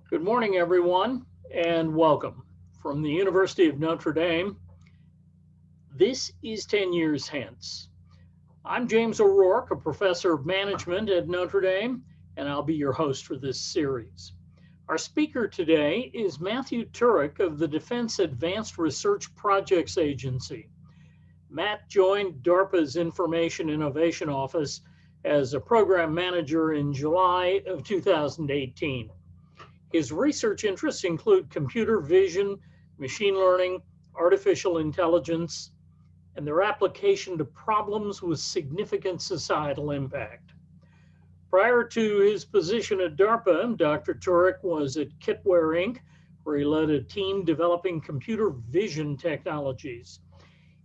Good morning, everyone, and welcome. From the University of Notre Dame, this is 10 Years Hence. I'm James O'Rourke, a professor of management at Notre Dame, and I'll be your host for this series. Our speaker today is Matthew Turek of the Defense Advanced Research Projects Agency. Matt joined DARPA's Information Innovation Office as a program manager in July of 2018. His research interests include computer vision, machine learning, artificial intelligence, and their application to problems with significant societal impact. Prior to his position at DARPA, Dr. Turek was at Kitware Inc., where he led a team developing computer vision technologies.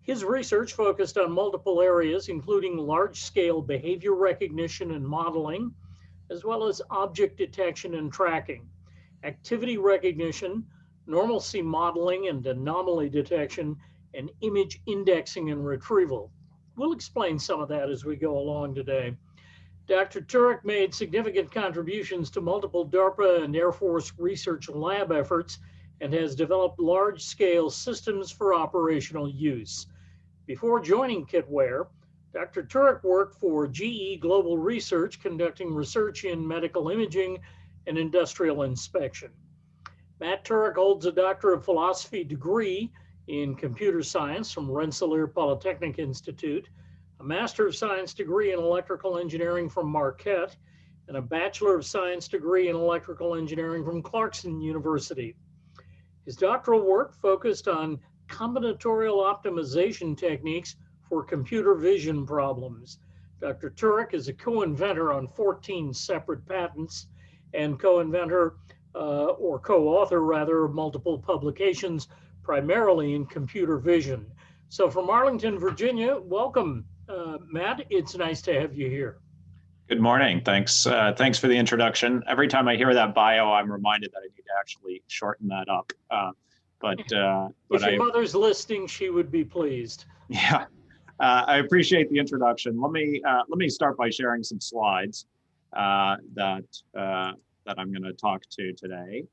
His research focused on multiple areas, including large-scale behavior recognition and modeling, as well as object detection and tracking, activity recognition, normalcy modeling and anomaly detection, and image indexing and retrieval. We'll explain some of that as we go along today. Dr. Turek made significant contributions to multiple DARPA and Air Force research lab efforts and has developed large-scale systems for operational use. Before joining Kitware, Dr. Turek worked for GE Global Research, conducting research in medical imaging and industrial inspection. Matt Turek holds a Doctor of Philosophy degree in computer science from Rensselaer Polytechnic Institute, a Master of Science degree in electrical engineering from Marquette, and a Bachelor of Science degree in electrical engineering from Clarkson University. His doctoral work focused on combinatorial optimization techniques for computer vision problems. Dr. Turek is a co-inventor on 14 separate patents and co-inventor or co-author rather of multiple publications, primarily in computer vision. So from Arlington, Virginia, welcome, Matt. It's nice to have you here. Good morning. Thanks. Thanks for the introduction. Every time I hear that bio, I'm reminded that I need to actually shorten that up. If your mother's listening, she would be pleased. Yeah, I appreciate the introduction. Let me start by sharing some slides that I'm going to talk to today.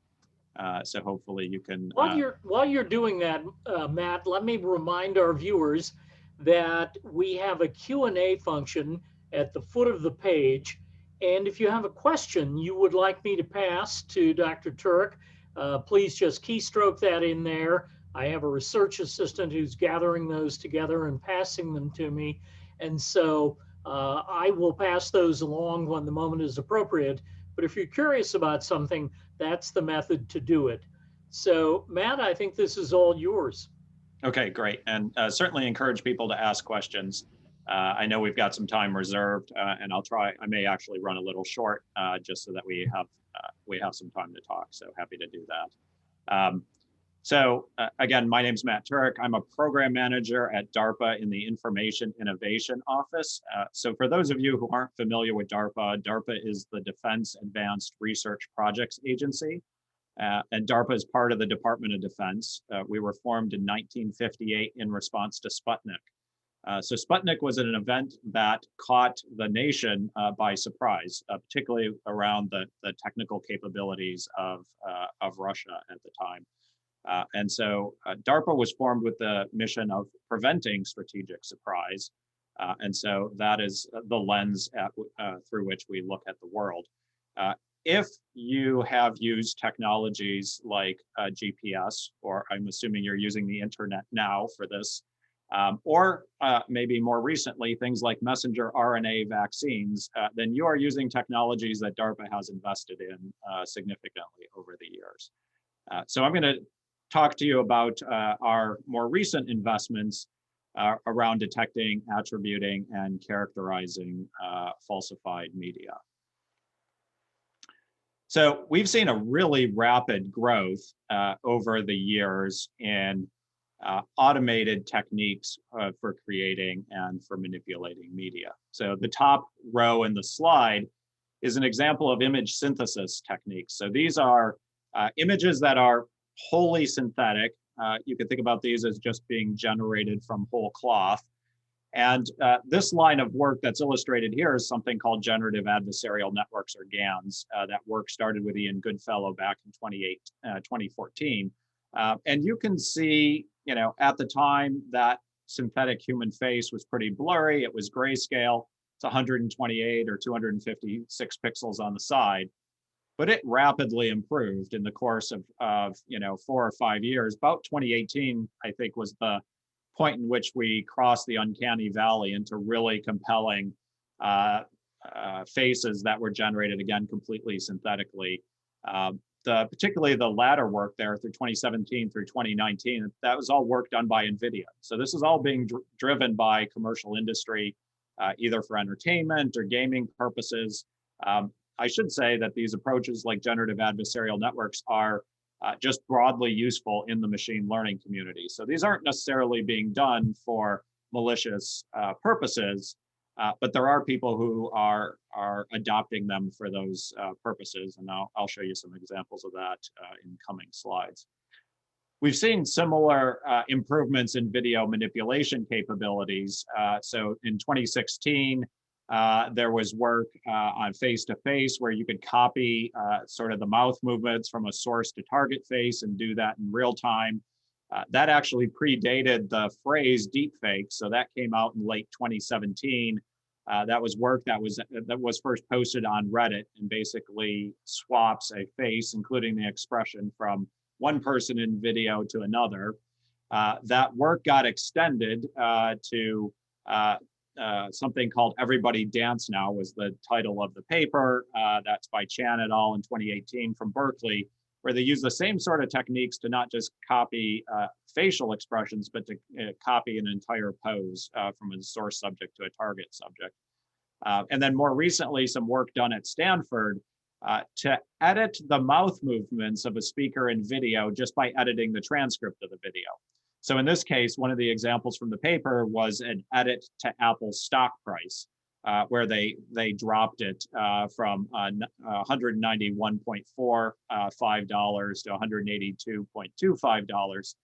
So hopefully you can. While you're doing that, Matt, let me remind our viewers that we have a Q&A function at the foot of the page. And if you have a question you would like me to pass to Dr. Turek, please just keystroke that in there. I have a research assistant who's gathering those together and passing them to me. And so I will pass those along when the moment is appropriate. But if you're curious about something, that's the method to do it. So Matt, I think this is all yours. Okay, great. And certainly encourage people to ask questions. I know we've got some time reserved, and I may actually run a little short just so that we have some time to talk. So happy to do that. Again, my name's Matt Turek. I'm a program manager at DARPA in the Information Innovation Office. So for those of you who aren't familiar with DARPA, DARPA is the Defense Advanced Research Projects Agency. And DARPA is part of the Department of Defense. We were formed in 1958 in response to Sputnik. So Sputnik was an event that caught the nation by surprise, particularly around the technical capabilities of Russia at the time. And so DARPA was formed with the mission of preventing strategic surprise. And so that is the lens through which we look at the world. If you have used technologies like GPS, or I'm assuming you're using the internet now for this, or maybe more recently, things like messenger RNA vaccines, then you are using technologies that DARPA has invested in significantly over the years. So I'm going to talk to you about our more recent investments around detecting, attributing, and characterizing falsified media. So we've seen a really rapid growth over the years in automated techniques for creating and for manipulating media. So the top row in the slide is an example of image synthesis techniques. So these are images that are wholly synthetic. You can think about these as just being generated from whole cloth. And this line of work that's illustrated here is something called Generative Adversarial Networks, or GANs. That work started with Ian Goodfellow back in 2014. And you can see, at the time that synthetic human face was pretty blurry. It was grayscale. It's 128 or 256 pixels on the side. But it rapidly improved in the course of 4 or 5 years. About 2018, I think, was the point in which we crossed the uncanny valley into really compelling faces that were generated, again, completely synthetically. Particularly the latter work there through 2017 through 2019, that was all work done by NVIDIA. So this is all being driven by commercial industry, either for entertainment or gaming purposes. I should say that these approaches like generative adversarial networks are just broadly useful in the machine learning community. So these aren't necessarily being done for malicious purposes, but there are people who are adopting them for those purposes, and I'll show you some examples of that in coming slides. We've seen similar improvements in video manipulation capabilities. So in 2016, there was work on face-to-face where you could copy sort of the mouth movements from a source to target face and do that in real time. That actually predated the phrase deepfake, so that came out in late 2017. That was work that was first posted on Reddit and basically swaps a face, including the expression, from one person in video to another. That work got extended to something called Everybody Dance Now was the title of the paper. That's by Chan et al. In 2018 from Berkeley, where they use the same sort of techniques to not just copy facial expressions, but to copy an entire pose from a source subject to a target subject. And then more recently, some work done at Stanford to edit the mouth movements of a speaker in video just by editing the transcript of the video. So in this case, one of the examples from the paper was an edit to Apple's stock price, where they dropped it from $191.45 to $182.25.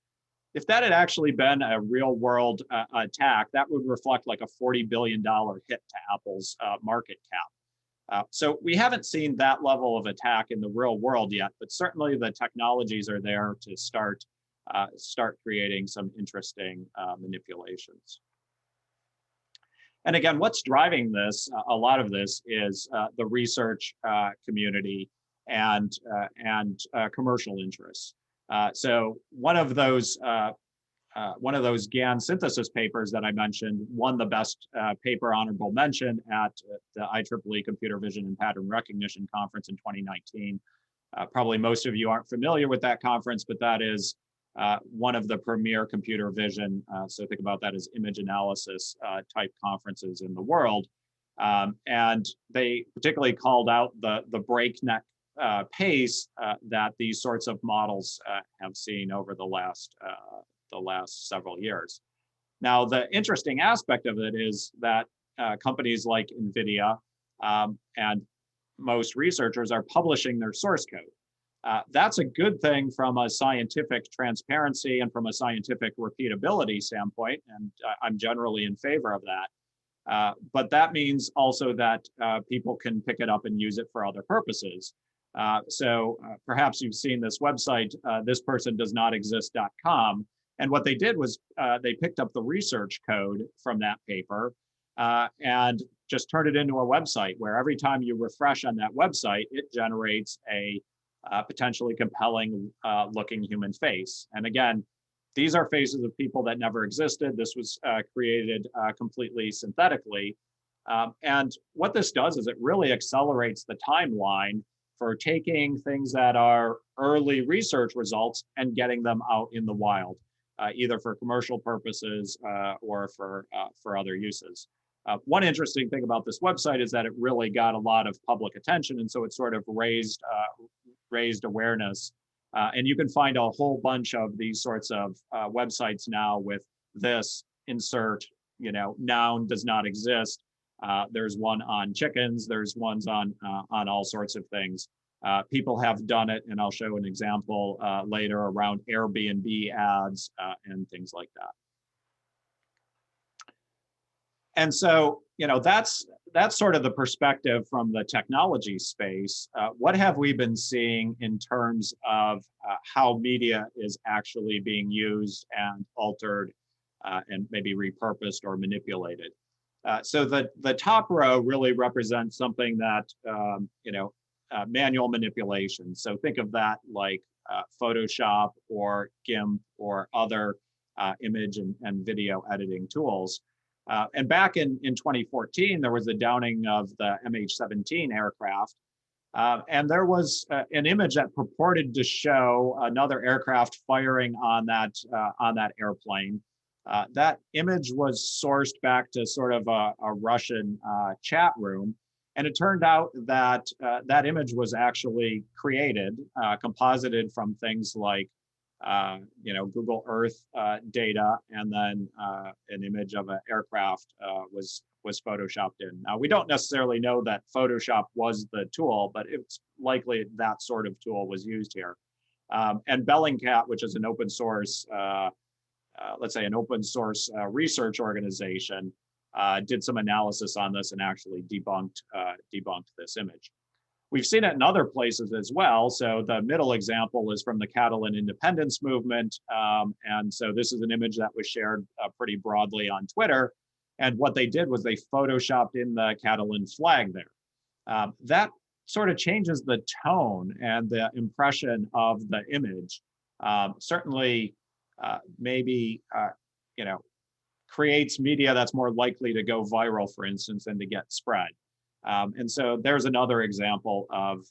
If that had actually been a real world attack, that would reflect like a $40 billion hit to Apple's market cap. So we haven't seen that level of attack in the real world yet, but certainly the technologies are there to start creating some interesting manipulations. And again, what's driving this? A lot of this is the research community and commercial interests. So one of those GAN synthesis papers that I mentioned won the best paper honorable mention at the IEEE Computer Vision and Pattern Recognition Conference in 2019. Probably most of you aren't familiar with that conference, but that is one of the premier computer vision, so think about that as image analysis type conferences in the world. And they particularly called out the breakneck pace that these sorts of models have seen over the last several years. Now, the interesting aspect of it is that companies like NVIDIA and most researchers are publishing their source code. That's a good thing from a scientific transparency and from a scientific repeatability standpoint, and I'm generally in favor of that. But that means also that people can pick it up and use it for other purposes. So perhaps you've seen this website, thispersondoesnotexist.com, and what they did was they picked up the research code from that paper and just turned it into a website where every time you refresh on that website, it generates a potentially compelling looking human face. And again, these are faces of people that never existed. This was created completely synthetically. And what this does is it really accelerates the timeline for taking things that are early research results and getting them out in the wild, either for commercial purposes or for other uses. One interesting thing about this website is that it really got a lot of public attention, and so it sort of raised awareness. And you can find a whole bunch of these sorts of websites now with this insert, noun does not exist. There's one on chickens. There's ones on all sorts of things. People have done it, and I'll show an example later around Airbnb ads and things like that. And so, that's sort of the perspective from the technology space. What have we been seeing in terms of how media is actually being used and altered and maybe repurposed or manipulated? So the top row really represents something that, manual manipulation. So think of that like Photoshop or GIMP or other image and video editing tools. And back in 2014, there was the downing of the MH17 aircraft. And there was an image that purported to show another aircraft firing on that airplane. That image was sourced back to sort of a Russian chat room. And it turned out that that image was actually created, composited from things like Google Earth data, and then an image of an aircraft was photoshopped in. Now, we don't necessarily know that Photoshop was the tool, but it's likely that sort of tool was used here. And Bellingcat, which is an open source, let's say an open source research organization, did some analysis on this and actually debunked this image. We've seen it in other places as well. So the middle example is from the Catalan independence movement. And so this is an image that was shared pretty broadly on Twitter. And what they did was they photoshopped in the Catalan flag there. That sort of changes the tone and the impression of the image. Certainly, maybe, creates media that's more likely to go viral, for instance, and to get spread. And so there's another example of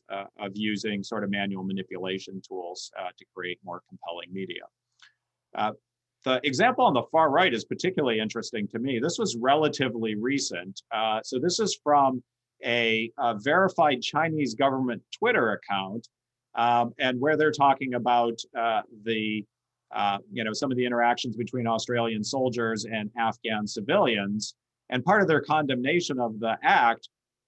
using sort of manual manipulation tools to create more compelling media. The example on the far right is particularly interesting to me. This was relatively recent. So this is from a verified Chinese government Twitter account, and where they're talking about some of the interactions between Australian soldiers and Afghan civilians. And part of their condemnation of the act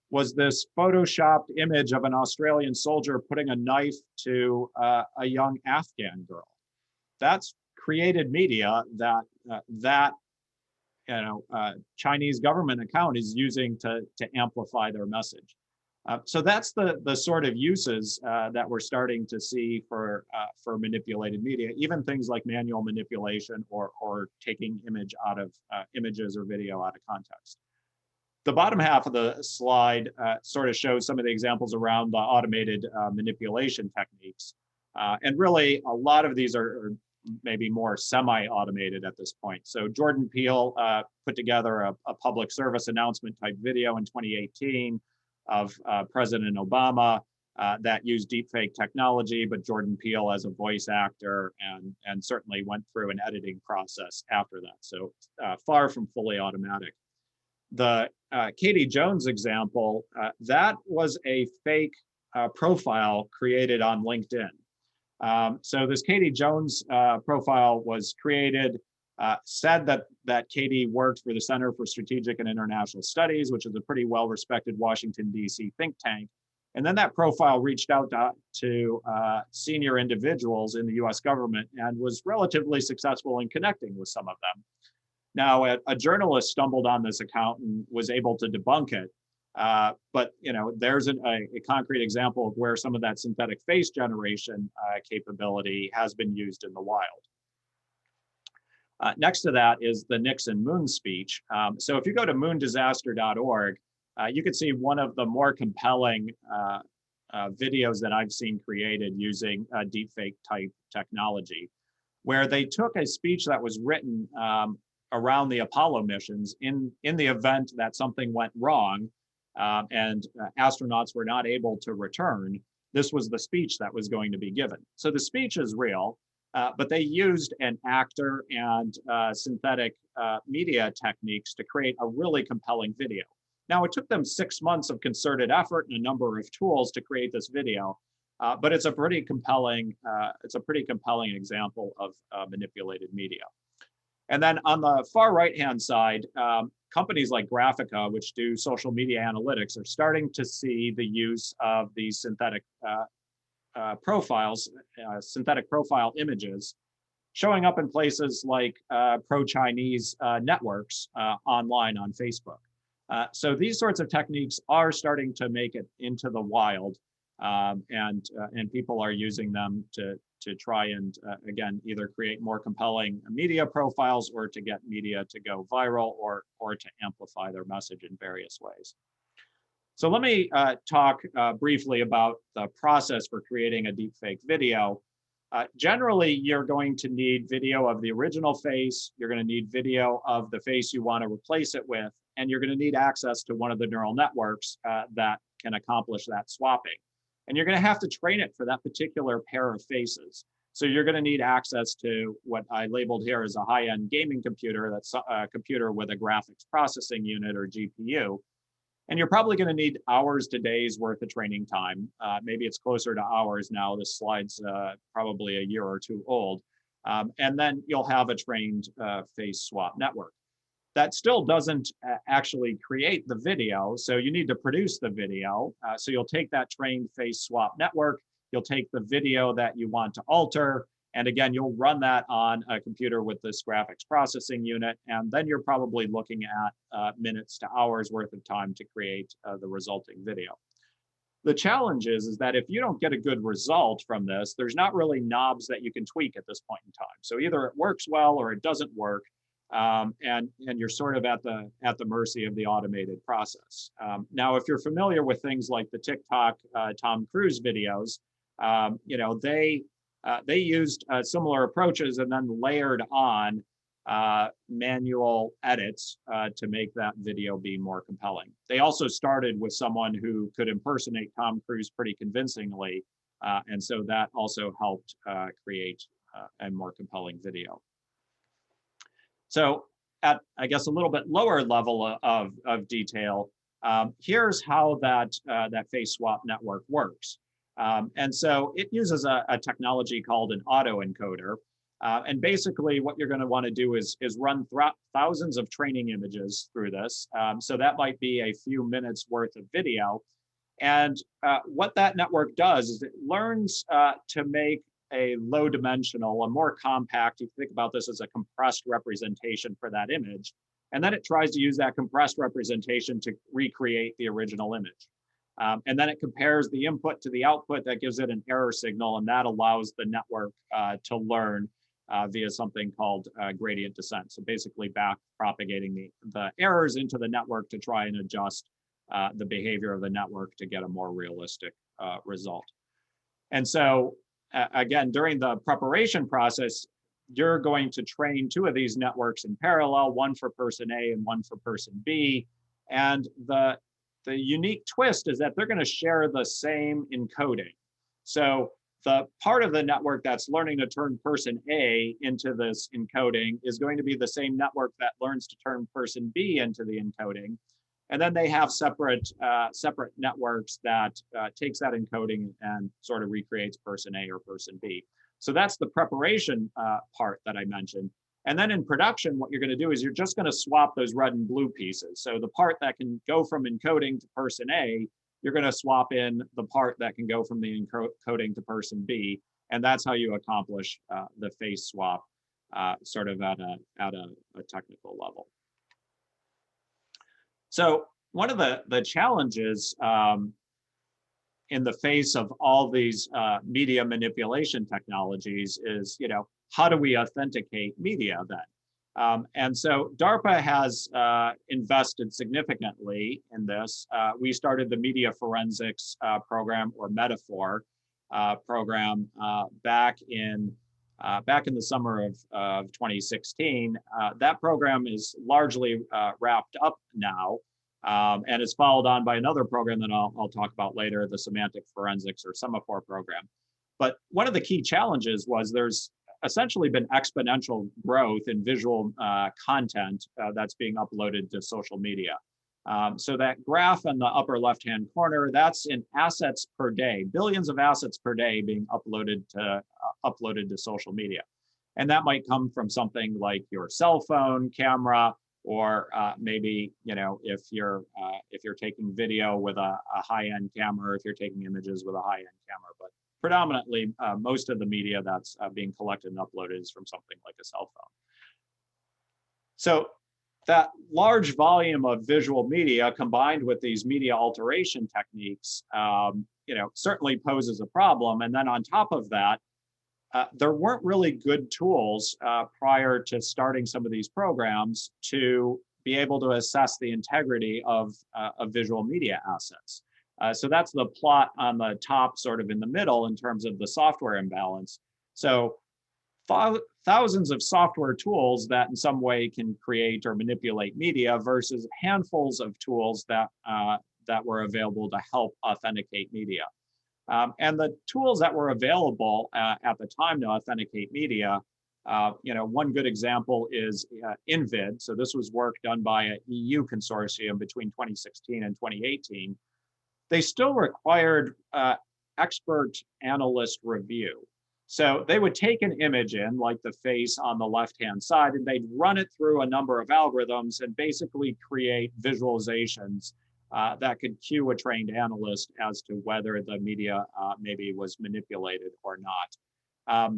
was this photoshopped image of an Australian soldier putting a knife to a young Afghan girl. That's created media that Chinese government account is using to amplify their message. So that's the sort of uses that we're starting to see for manipulated media, even things like manual manipulation or taking images or video out of context. The bottom half of the slide sort of shows some of the examples around the automated manipulation techniques. And really, a lot of these are maybe more semi-automated at this point. So Jordan Peele put together a public service announcement type video in 2018 of President Obama that used deepfake technology, but Jordan Peele as a voice actor and certainly went through an editing process after that. So far from fully automatic. The Katie Jones example, that was a fake profile created on LinkedIn. So this Katie Jones profile was created, said that Katie worked for the Center for Strategic and International Studies, which is a pretty well-respected Washington, D.C. think tank. And then that profile reached out to senior individuals in the US government and was relatively successful in connecting with some of them. Now, a journalist stumbled on this account and was able to debunk it. But there's a concrete example of where some of that synthetic face generation capability has been used in the wild. Next to that is the Nixon moon speech. So if you go to moondisaster.org, you can see one of the more compelling videos that I've seen created using deepfake type technology, where they took a speech that was written around the Apollo missions in the event that something went wrong and astronauts were not able to return. This was the speech that was going to be given. So the speech is real, but they used an actor and synthetic media techniques to create a really compelling video. Now, it took them 6 months of concerted effort and a number of tools to create this video, but it's a pretty compelling example of manipulated media. And then on the far right-hand side, companies like Graphica, which do social media analytics, are starting to see the use of these synthetic profiles, synthetic profile images, showing up in places like pro-Chinese networks online on Facebook. So these sorts of techniques are starting to make it into the wild, and people are using them to try and, again, either create more compelling media profiles or to get media to go viral or to amplify their message in various ways. So let me talk briefly about the process for creating a deepfake video. Generally, you're going to need video of the original face, you're going to need video of the face you want to replace it with, and you're going to need access to one of the neural networks that can accomplish that swapping. And you're going to have to train it for that particular pair of faces. So you're going to need access to what I labeled here as a high-end gaming computer, that's a computer with a graphics processing unit or GPU. And you're probably going to need hours to days worth of training time. Maybe it's closer to hours now. This slide's probably a year or two old. And then you'll have a trained face swap network. That still doesn't actually create the video. So you need to produce the video. So you'll take that trained face swap network, you'll take the video that you want to alter, and again, you'll run that on a computer with this graphics processing unit, and then you're probably looking at minutes to hours worth of time to create the resulting video. The challenge is that if you don't get a good result from this, there's not really knobs that you can tweak at this point in time. So either it works well or it doesn't work, and you're sort of at the mercy of the automated process. Now, if you're familiar with things like the TikTok Tom Cruise videos, you know, they used similar approaches and then layered on manual edits to make that video be more compelling. They also started with someone who could impersonate Tom Cruise pretty convincingly, and so that also helped create a more compelling video. So at, I guess, a little bit lower level of detail, here's how that face swap network works. And so it uses a technology called an autoencoder. And basically what you're going to want to do is run thousands of training images through this. So that might be a few minutes worth of video. And what that network does is it learns to make a low dimensional, a more compact, you think about this as a compressed representation for that image. And then it tries to use that compressed representation to recreate the original image. And then it compares the input to the output. That gives it an error signal, and that allows the network to learn via something called gradient descent. So basically back propagating the errors into the network to try and adjust the behavior of the network to get a more realistic result. And so again, during the preparation process, you're going to train two of these networks in parallel, one for person A and one for person B. And the unique twist is that they're going to share the same encoding. So the part of the network that's learning to turn person A into this encoding is going to be the same network that learns to turn person B into the encoding. And then they have separate networks that takes that encoding and sort of recreates person A or person B. So that's the preparation part that I mentioned. And then in production, what you're going to do is you're just going to swap those red and blue pieces. So the part that can go from encoding to person A, you're going to swap in the part that can go from the encoding to person B. And that's how you accomplish the face swap sort of at a technical level. So one of the challenges in the face of all these media manipulation technologies is, you know, how do we authenticate media then? And so DARPA has invested significantly in this. We started the Media Forensics program, or Metaphor program, back in the summer of 2016. That program is largely wrapped up now, and it's followed on by another program that I'll talk about later, the Semantic Forensics or Semaphore program. But one of the key challenges was there's essentially been exponential growth in visual content that's being uploaded to social media. So that graph in the upper left-hand corner, that's in assets per day, billions of assets per day being uploaded to social media. And that might come from something like your cell phone camera, or maybe, you know, if you're taking video with a high-end camera, if you're taking images with a high-end camera. But predominantly most of the media that's being collected and uploaded is from something like a cell phone. So that large volume of visual media combined with these media alteration techniques, certainly poses a problem. And then on top of that, there weren't really good tools prior to starting some of these programs to be able to assess the integrity of visual media assets. So that's the plot on the top, sort of in the middle in terms of the software imbalance. So thousands of software tools that in some way can create or manipulate media versus handfuls of tools that were available to help authenticate media. And the tools that were available at the time to authenticate media, one good example is InVid. So this was work done by an EU consortium between 2016 and 2018. They still required expert analyst review. So they would take an image in, like the face on the left-hand side, and they'd run it through a number of algorithms and basically create visualizations that could cue a trained analyst as to whether the media maybe was manipulated or not.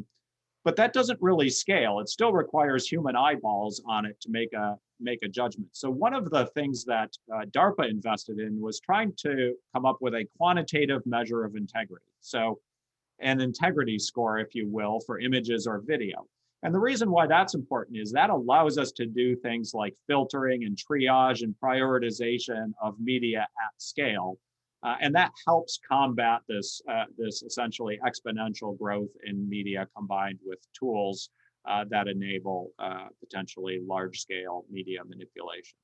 But that doesn't really scale. It still requires human eyeballs on it to make a judgment. So one of the things that DARPA invested in was trying to come up with a quantitative measure of integrity. So an integrity score, if you will, for images or video. And the reason why that's important is that allows us to do things like filtering and triage and prioritization of media at scale. And that helps combat this essentially exponential growth in media combined with tools that enable potentially large-scale media manipulation.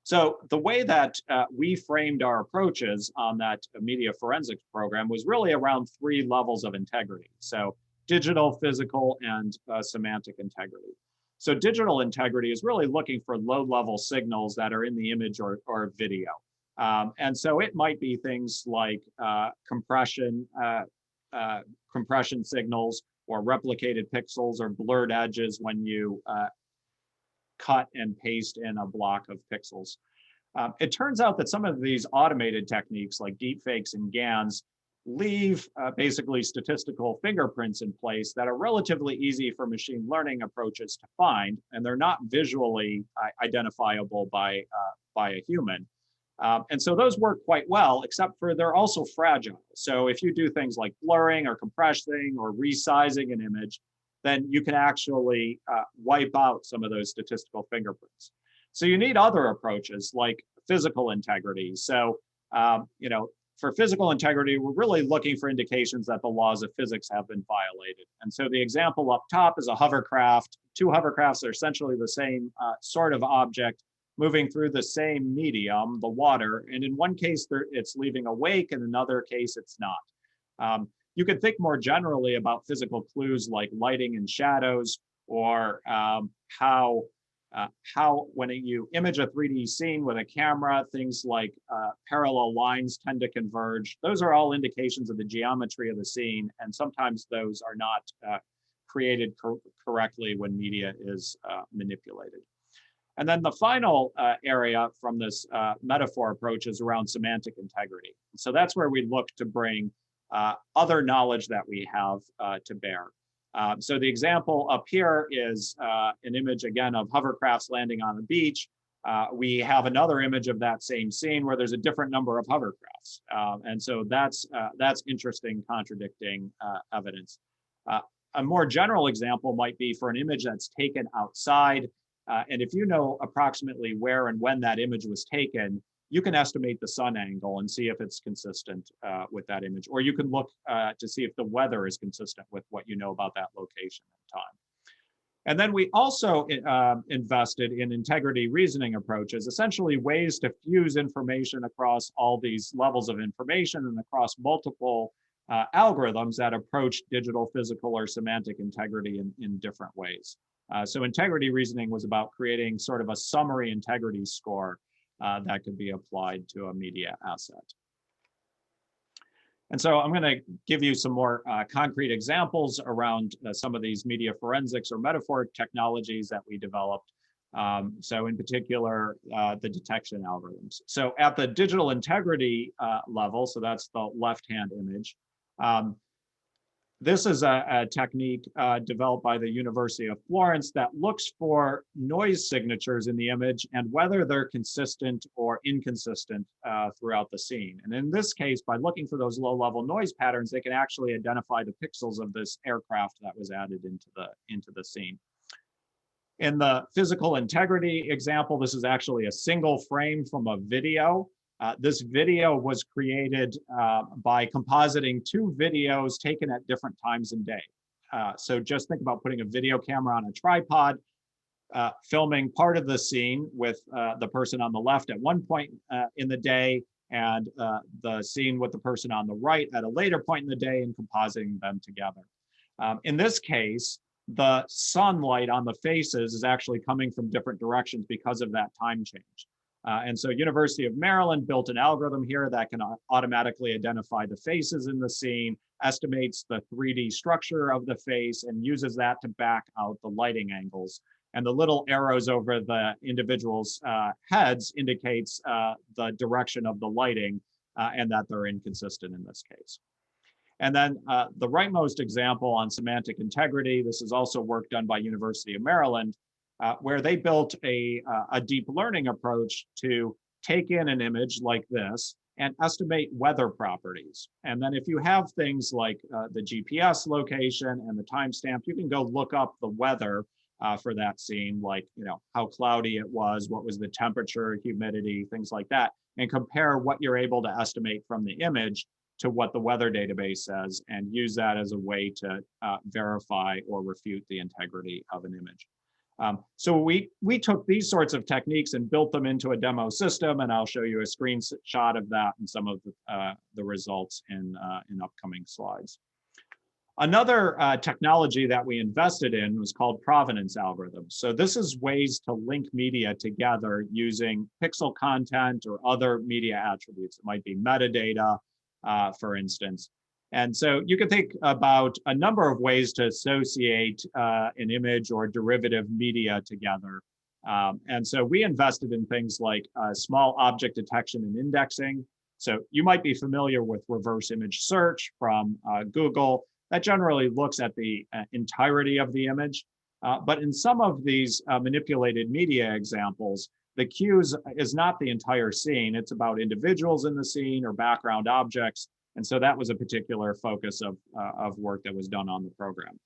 So the way that we framed our approaches on that media forensics program was really around 3 levels of integrity. So digital, physical, and semantic integrity. So digital integrity is really looking for low-level signals that are in the image or video. And so it might be things like compression signals or replicated pixels or blurred edges when you cut and paste in a block of pixels. It turns out that some of these automated techniques like deepfakes and GANs leave basically statistical fingerprints in place that are relatively easy for machine learning approaches to find, and they're not visually identifiable by a human. And so those work quite well, except for they're also fragile. So if you do things like blurring or compressing or resizing an image, then you can actually wipe out some of those statistical fingerprints. So you need other approaches like physical integrity. So, for physical integrity, we're really looking for indications that the laws of physics have been violated. And so the example up top is a hovercraft. 2 hovercrafts are essentially the same sort of object moving through the same medium, the water. And in one case, it's leaving a wake, in another case, it's not. You could think more generally about physical clues like lighting and shadows, or how when you image a 3D scene with a camera, things like parallel lines tend to converge. Those are all indications of the geometry of the scene, and sometimes those are not created correctly when media is manipulated. And then the final area from this metaphor approach is around semantic integrity. So that's where we look to bring other knowledge that we have to bear. So the example up here is an image, again, of hovercrafts landing on a beach. We have another image of that same scene where there's a different number of hovercrafts. And so that's interesting, contradicting evidence. A more general example might be for an image that's taken outside. And if you know approximately where and when that image was taken, you can estimate the sun angle and see if it's consistent with that image. Or you can look to see if the weather is consistent with what you know about that location and time. And then we also invested in integrity reasoning approaches, essentially ways to fuse information across all these levels of information and across multiple algorithms that approach digital, physical, or semantic integrity in different ways. So integrity reasoning was about creating sort of a summary integrity score that could be applied to a media asset. And so I'm going to give you some more concrete examples around some of these media forensics or metaphoric technologies that we developed. So in particular, the detection algorithms. So at the digital integrity level, so that's the left-hand image, this is a technique developed by the University of Florence that looks for noise signatures in the image and whether they're consistent or inconsistent throughout the scene. And in this case, by looking for those low-level noise patterns, they can actually identify the pixels of this aircraft that was added into the scene. In the physical integrity example, this is actually a single frame from a video. This video was created by compositing two videos taken at different times in day. So just think about putting a video camera on a tripod, filming part of the scene with the person on the left at one point in the day, and the scene with the person on the right at a later point in the day, and compositing them together. In this case, the sunlight on the faces is actually coming from different directions because of that time change. And so University of Maryland built an algorithm here that can automatically identify the faces in the scene, estimates the 3D structure of the face, and uses that to back out the lighting angles. And the little arrows over the individual's heads indicates the direction of the lighting and that they're inconsistent in this case. And then the rightmost example on semantic integrity, this is also work done by University of Maryland, where they built a deep learning approach to take in an image like this and estimate weather properties. And then if you have things like the GPS location and the timestamp, you can go look up the weather for that scene, like how cloudy it was, what was the temperature, humidity, things like that, and compare what you're able to estimate from the image to what the weather database says, and use that as a way to verify or refute the integrity of an image. So we took these sorts of techniques and built them into a demo system, and I'll show you a screenshot of that and some of the results in upcoming slides. Another technology that we invested in was called Provenance Algorithms. So this is ways to link media together using pixel content or other media attributes. It might be metadata, for instance. And so you can think about a number of ways to associate an image or derivative media together. And so we invested in things like small object detection and indexing. So you might be familiar with reverse image search from Google. That generally looks at the entirety of the image. But in some of these manipulated media examples, the cues is not the entire scene. It's about individuals in the scene or background objects. And so that was a particular focus of work that was done on the program.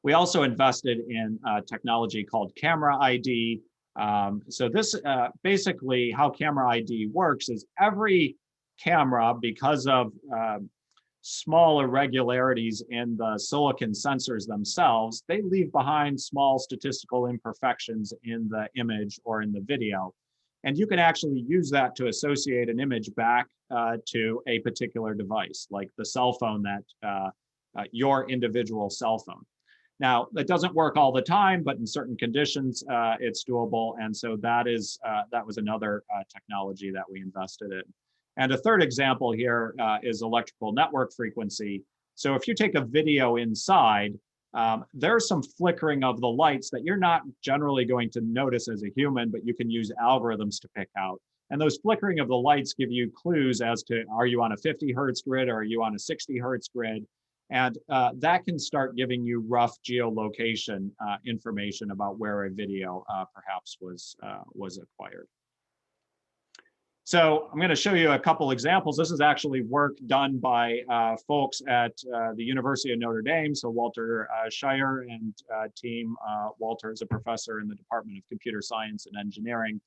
We also invested in technology called camera ID. So this basically how camera ID works is every camera, because of small irregularities in the silicon sensors themselves, they leave behind small statistical imperfections in the image or in the video. And you can actually use that to associate an image back to a particular device, like the cell phone that your individual cell phone. Now, that doesn't work all the time, but in certain conditions, it's doable. And so that was another technology that we invested in. And a third example here is electrical network frequency. So if you take a video inside, there's some flickering of the lights that you're not generally going to notice as a human, but you can use algorithms to pick out. And those flickering of the lights give you clues as to, are you on a 50 hertz grid or are you on a 60 hertz grid? And that can start giving you rough geolocation information about where a video perhaps was acquired. So I'm going to show you a couple examples. This is actually work done by folks at the University of Notre Dame. So Walter Shire and team. Walter is a professor in the Department of Computer Science and Engineering.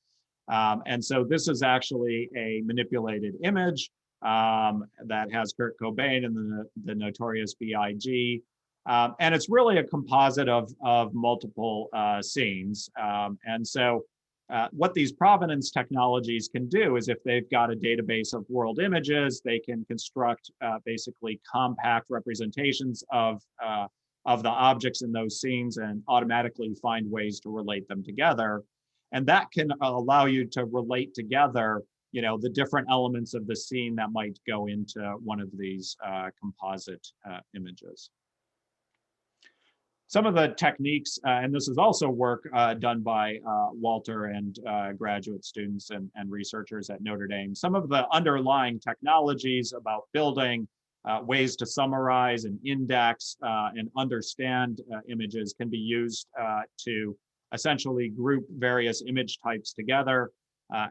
And so this is actually a manipulated image that has Kurt Cobain and the notorious B.I.G. And it's really a composite of multiple scenes. And so what these provenance technologies can do is, if they've got a database of world images, they can construct basically compact representations of the objects in those scenes and automatically find ways to relate them together. And that can allow you to relate together, the different elements of the scene that might go into one of these composite images. some of the techniques, and this is also work done by Walter and graduate students and researchers at Notre Dame, some of the underlying technologies about building ways to summarize and index and understand images can be used to essentially group various image types together.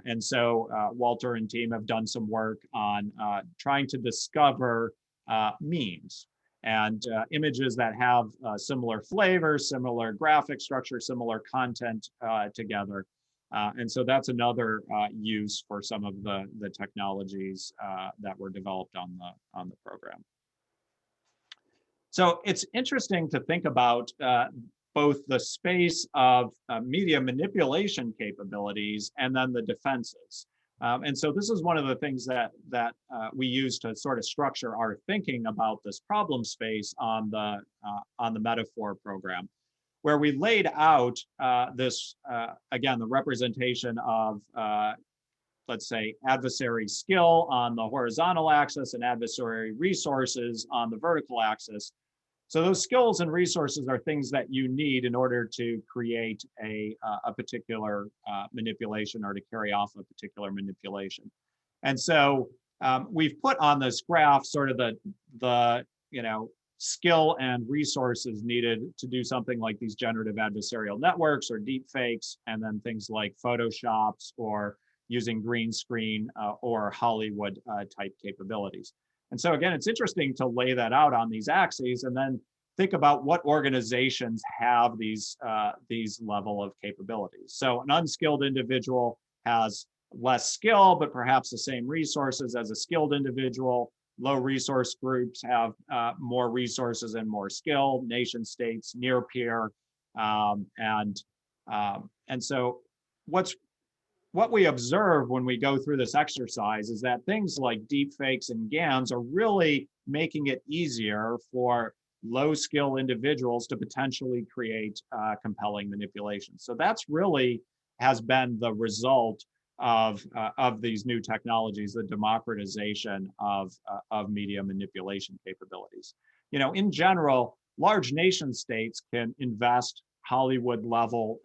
And so Walter and team have done some work on trying to discover memes and images that have similar flavors, similar graphic structure, similar content together. And so that's another use for some of the technologies that were developed on the program. So it's interesting to think about both the space of media manipulation capabilities and then the defenses. And so this is one of the things that we use to sort of structure our thinking about this problem space on the Metaphor program, where we laid out this, again, the representation of, let's say, adversary skill on the horizontal axis and adversary resources on the vertical axis. So those skills and resources are things that you need in order to create a particular manipulation or to carry off a particular manipulation. And so we've put on this graph sort of the skill and resources needed to do something like these generative adversarial networks or deep fakes, and then things like Photoshops or using green screen or Hollywood type capabilities. And so again, it's interesting to lay that out on these axes and then think about what organizations have these level of capabilities. So an unskilled individual has less skill, but perhaps the same resources as a skilled individual. Low resource groups have more resources and more skill, nation states, near peer. And so what we observe when we go through this exercise is that things like deep fakes and GANs are really making it easier for low skill individuals to potentially create compelling manipulations. So that's really has been the result of these new technologies, the democratization of media manipulation capabilities. In general, large nation states can invest Hollywood level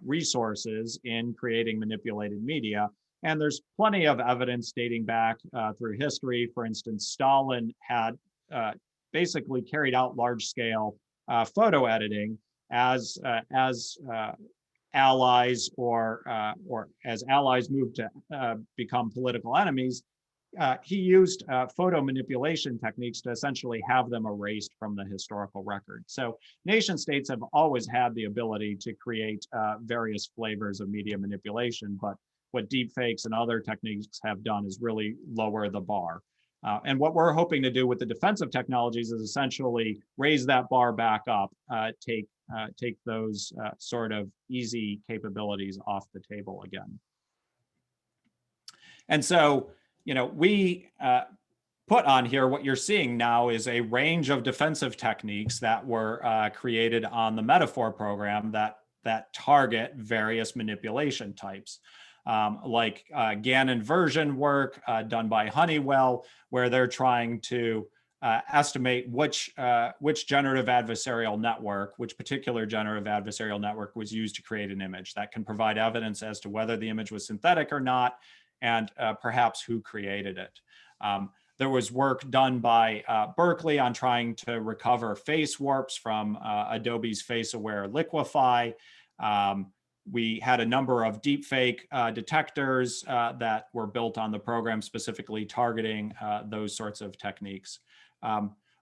resources in creating manipulated media. And there's plenty of evidence dating back through history. For instance, Stalin had basically carried out large scale photo editing as allies or as allies moved to become political enemies. He used photo manipulation techniques to essentially have them erased from the historical record. So nation states have always had the ability to create various flavors of media manipulation, but what deepfakes and other techniques have done is really lower the bar. And what we're hoping to do with the defensive technologies is essentially raise that bar back up, take those sort of easy capabilities off the table again. And so, we put on here, what you're seeing now is a range of defensive techniques that were created on the Metaphor program that target various manipulation types. Like GAN inversion work done by Honeywell, where they're trying to estimate which generative adversarial network, which particular generative adversarial network was used to create an image that can provide evidence as to whether the image was synthetic or not, and perhaps who created it. There was work done by Berkeley on trying to recover face warps from Adobe's FaceAware Liquify. We had a number of deepfake detectors that were built on the program, specifically targeting those sorts of techniques.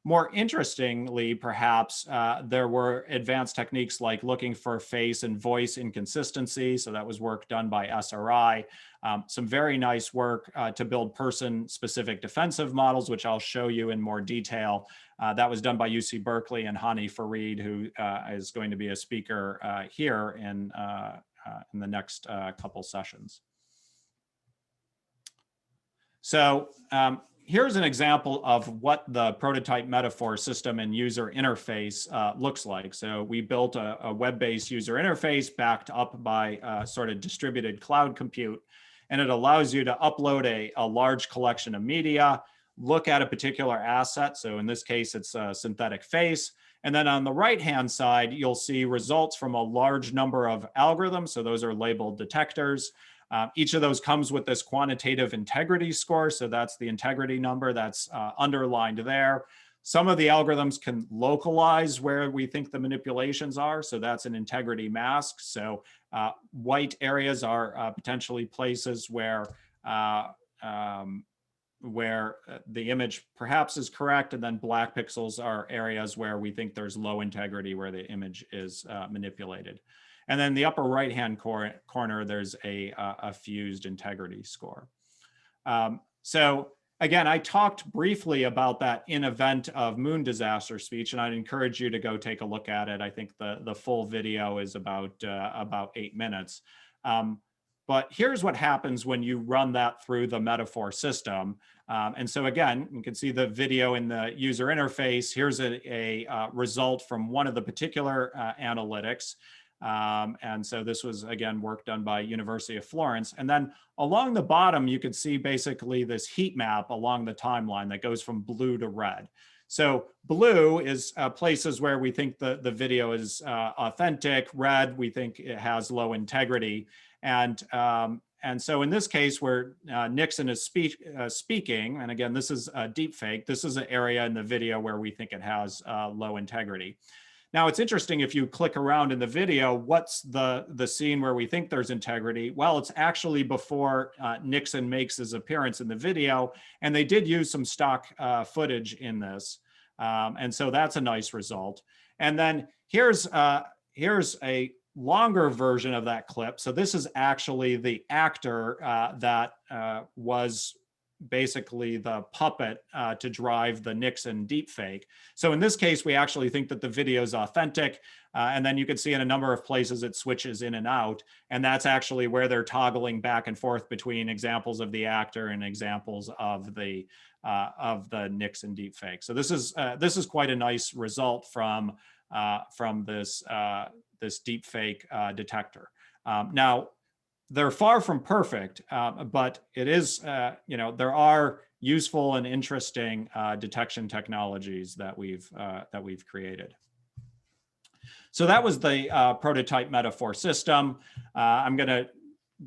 More interestingly, perhaps, there were advanced techniques like looking for face and voice inconsistency. So that was work done by SRI. Some very nice work to build person-specific defensive models, which I'll show you in more detail. That was done by UC Berkeley and Hani Farid, who is going to be a speaker here in the next couple sessions. So here's an example of what the prototype Metaphor system and user interface looks like. So we built a web-based user interface backed up by sort of distributed cloud compute, and it allows you to upload a large collection of media, look at a particular asset. So in this case, it's a synthetic face, And then on the right-hand side, you'll see results from a large number of algorithms. So those are labeled detectors. Each of those comes with this quantitative integrity score. So that's the integrity number that's underlined there. Some of the algorithms can localize where we think the manipulations are. So that's an integrity mask. So white areas are potentially places where the image perhaps is correct, and then black pixels are areas where we think there's low integrity, where the image is manipulated. And then the upper right-hand corner, there's a fused integrity score. So again, I talked briefly about that in event of moon disaster speech, and I'd encourage you to go take a look at it. I think the full video is about 8 minutes. But here's what happens when you run that through the metaphor system. And so again, you can see the video in the user interface. Here's a result from one of the particular analytics. And so this was, again, work done by University of Florence. And then along the bottom, you can see basically this heat map along the timeline that goes from blue to red. So blue is places where we think the video is authentic. Red, we think it has low integrity. And so in this case where Nixon is speaking, and again, this is a deep fake, this is an area in the video where we think it has low integrity. Now, it's interesting, if you click around in the video, what's the scene where we think there's integrity? Well, it's actually before Nixon makes his appearance in the video, and they did use some stock footage in this. And so that's a nice result. And then here's a longer version of that clip. So this is actually the actor that was basically the puppet to drive the Nixon deepfake. So in this case, we actually think that the video is authentic. And then you can see in a number of places it switches in and out. And that's actually where they're toggling back and forth between examples of the actor and examples of the Nixon deepfake. So this is quite a nice result from this deepfake detector. Now, they're far from perfect, but it is, there are useful and interesting detection technologies that we've created. So that was the prototype metaphor system. I'm going to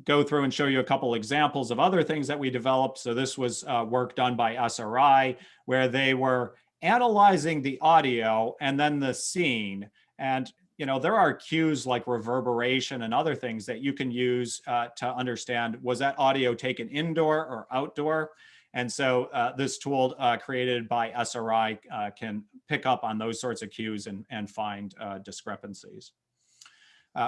go through and show you a couple examples of other things that we developed. So this was work done by SRI, where they were analyzing the audio and then the scene. And there are cues like reverberation and other things that you can use to understand, was that audio taken indoor or outdoor? And so this tool created by SRI can pick up on those sorts of cues and find discrepancies.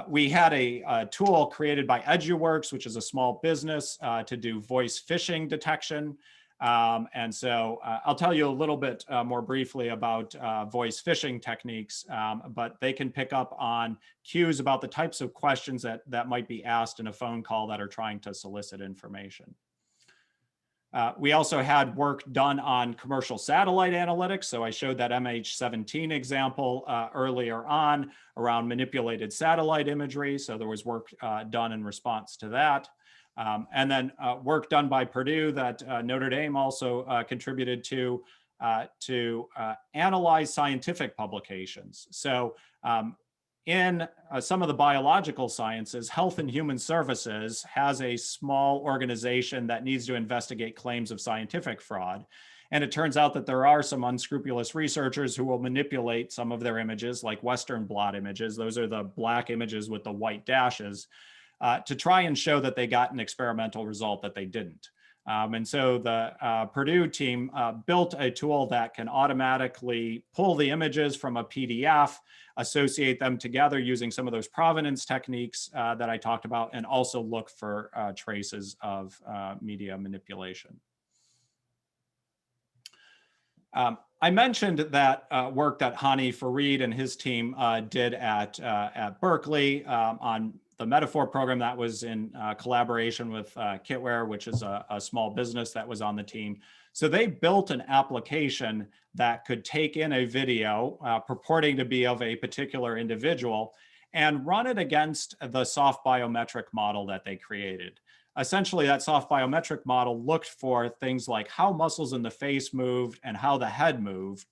We had a tool created by EduWorks, which is a small business, to do voice phishing detection. And so I'll tell you a little bit more briefly about voice phishing techniques, but they can pick up on cues about the types of questions that might be asked in a phone call that are trying to solicit information. We also had work done on commercial satellite analytics. So I showed that MH17 example earlier on around manipulated satellite imagery. So there was work done in response to that. And then work done by Purdue that Notre Dame also contributed to analyze scientific publications. So in some of the biological sciences, Health and Human Services has a small organization that needs to investigate claims of scientific fraud. And it turns out that there are some unscrupulous researchers who will manipulate some of their images, like Western blot images. Those are the black images with the white dashes, to try and show that they got an experimental result that they didn't. And so the Purdue team built a tool that can automatically pull the images from a PDF, associate them together using some of those provenance techniques that I talked about, and also look for traces of media manipulation. I mentioned that work that Hani Farid and his team did at Berkeley on the Metaphor program. That was in collaboration with Kitware, which is a small business that was on the team. So they built an application that could take in a video purporting to be of a particular individual and run it against the soft biometric model that they created. Essentially, that soft biometric model looked for things like how muscles in the face moved and how the head moved.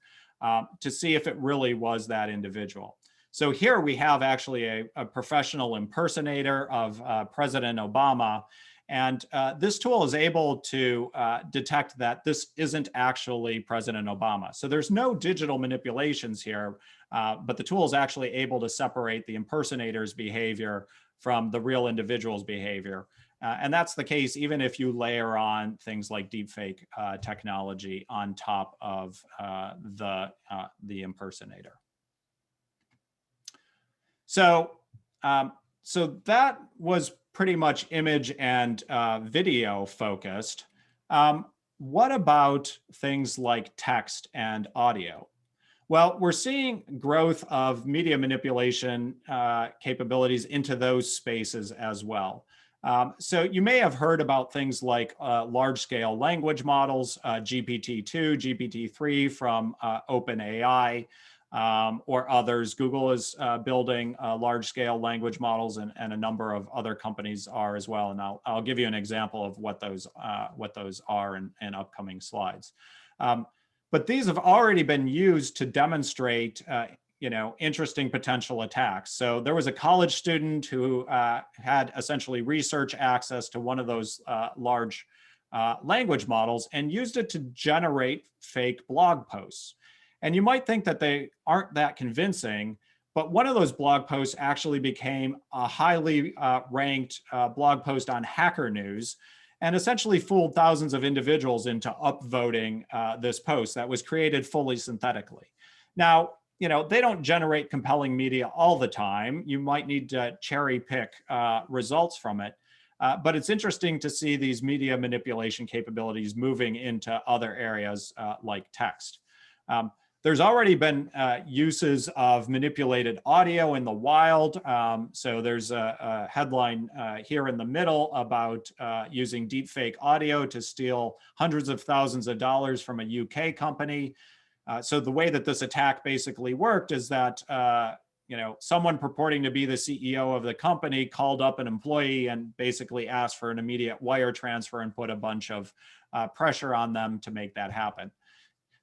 to see if it really was that individual. So here we have actually a professional impersonator of President Obama. And this tool is able to detect that this isn't actually President Obama. So there's no digital manipulations here, but the tool is actually able to separate the impersonator's behavior from the real individual's behavior. And that's the case even if you layer on things like deepfake technology on top of the impersonator. So that was pretty much image and video focused. What about things like text and audio? Well, we're seeing growth of media manipulation capabilities into those spaces as well. So you may have heard about things like large-scale language models, GPT-2, GPT-3 from OpenAI, or others. Google is building large-scale language models, and a number of other companies are as well. And I'll give you an example of what those are in upcoming slides. But these have already been used to demonstrate interesting potential attacks. So there was a college student who had essentially research access to one of those large language models and used it to generate fake blog posts. And you might think that they aren't that convincing, but one of those blog posts actually became a highly ranked blog post on Hacker News, and essentially fooled thousands of individuals into upvoting this post that was created fully synthetically. Now, they don't generate compelling media all the time. You might need to cherry pick results from it. But it's interesting to see these media manipulation capabilities moving into other areas like text. There's already been uses of manipulated audio in the wild. So there's a headline here in the middle about using deepfake audio to steal hundreds of thousands of dollars from a UK company. So the way that this attack basically worked is that someone purporting to be the CEO of the company called up an employee and basically asked for an immediate wire transfer and put a bunch of pressure on them to make that happen.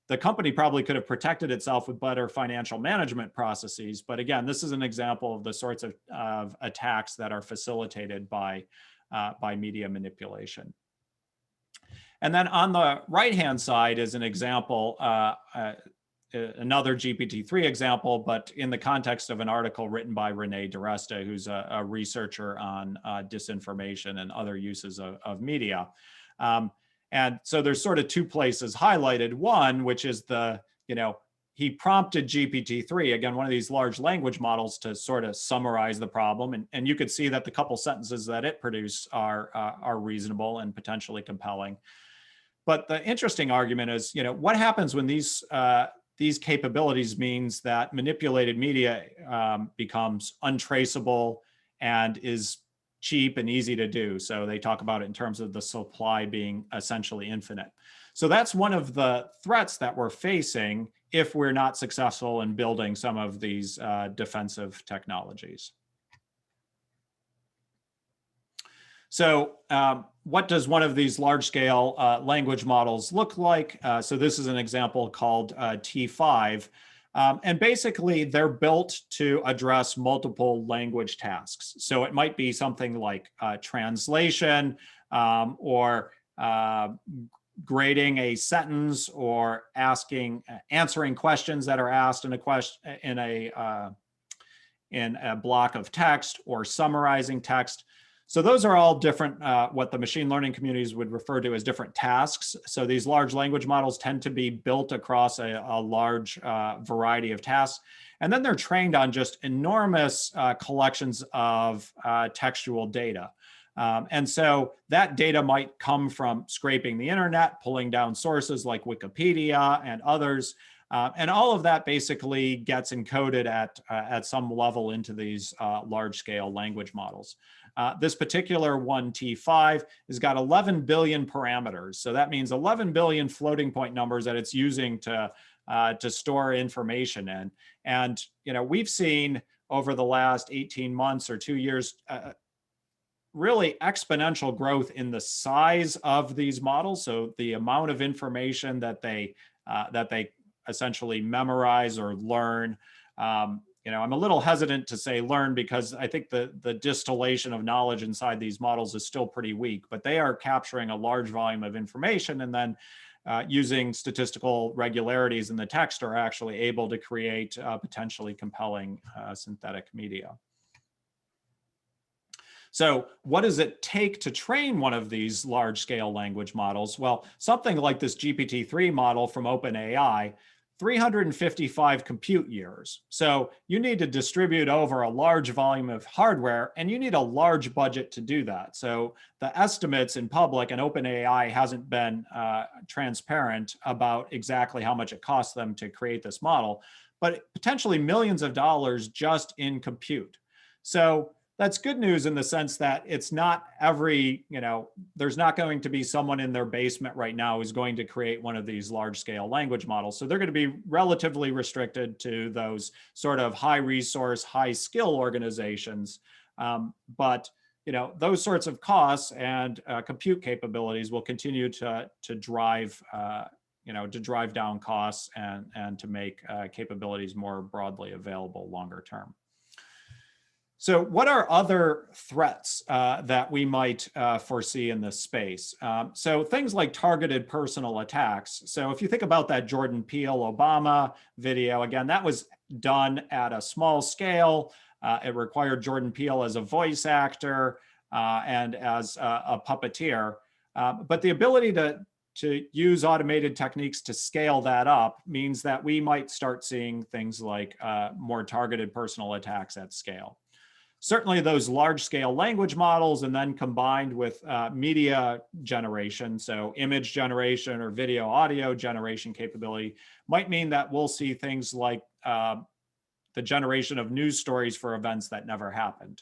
The company probably could have protected itself with better financial management processes. But again, this is an example of the sorts of attacks that are facilitated by media manipulation. And then on the right-hand side is an example, another GPT-3 example, but in the context of an article written by Renee DiResta, who's a researcher on disinformation and other uses of media. And so there's sort of two places highlighted. One, which is he prompted GPT-3, again, one of these large language models, to sort of summarize the problem. And you could see that the couple sentences that it produced are reasonable and potentially compelling. But the interesting argument is, what happens when these capabilities means that manipulated media becomes untraceable and is cheap and easy to do. So they talk about it in terms of the supply being essentially infinite. So that's one of the threats that we're facing if we're not successful in building some of these defensive technologies. So what does one of these large-scale language models look like? So this is an example called T5. And basically, they're built to address multiple language tasks. So it might be something like translation or grading a sentence, or answering questions that are asked in a block of text, or summarizing text. So those are all different, what the machine learning communities would refer to as different tasks. So these large language models tend to be built across a large variety of tasks. And then they're trained on just enormous collections of textual data. And so that data might come from scraping the internet, pulling down sources like Wikipedia and others. And all of that basically gets encoded at some level into these large-scale language models. This particular one, T5, has got 11 billion parameters. So that means 11 billion floating point numbers that it's using to store information in. And we've seen over the last 18 months or 2 years, really exponential growth in the size of these models. So the amount of information that they essentially memorize or learn. I'm a little hesitant to say learn because I think the distillation of knowledge inside these models is still pretty weak, but they are capturing a large volume of information and then using statistical regularities in the text are actually able to create potentially compelling synthetic media. So what does it take to train one of these large-scale language models? Well, something like this GPT-3 model from OpenAI, 355 compute years. So you need to distribute over a large volume of hardware, and you need a large budget to do that. So the estimates in public, and OpenAI hasn't been transparent about exactly how much it costs them to create this model, but potentially millions of dollars just in compute. So that's good news in the sense that it's not every, there's not going to be someone in their basement right now who's going to create one of these large scale language models. So they're going to be relatively restricted to those sort of high resource, high skill organizations. But those sorts of costs and compute capabilities will continue to drive, to drive down costs and to make capabilities more broadly available longer term. So what are other threats that we might foresee in this space? So things like targeted personal attacks. So if you think about that Jordan Peele Obama video, again, that was done at a small scale. It required Jordan Peele as a voice actor and as a puppeteer. But the ability to use automated techniques to scale that up means that we might start seeing things like more targeted personal attacks at scale. Certainly those large-scale language models and then combined with media generation, so image generation or video audio generation capability, might mean that we'll see things like the generation of news stories for events that never happened.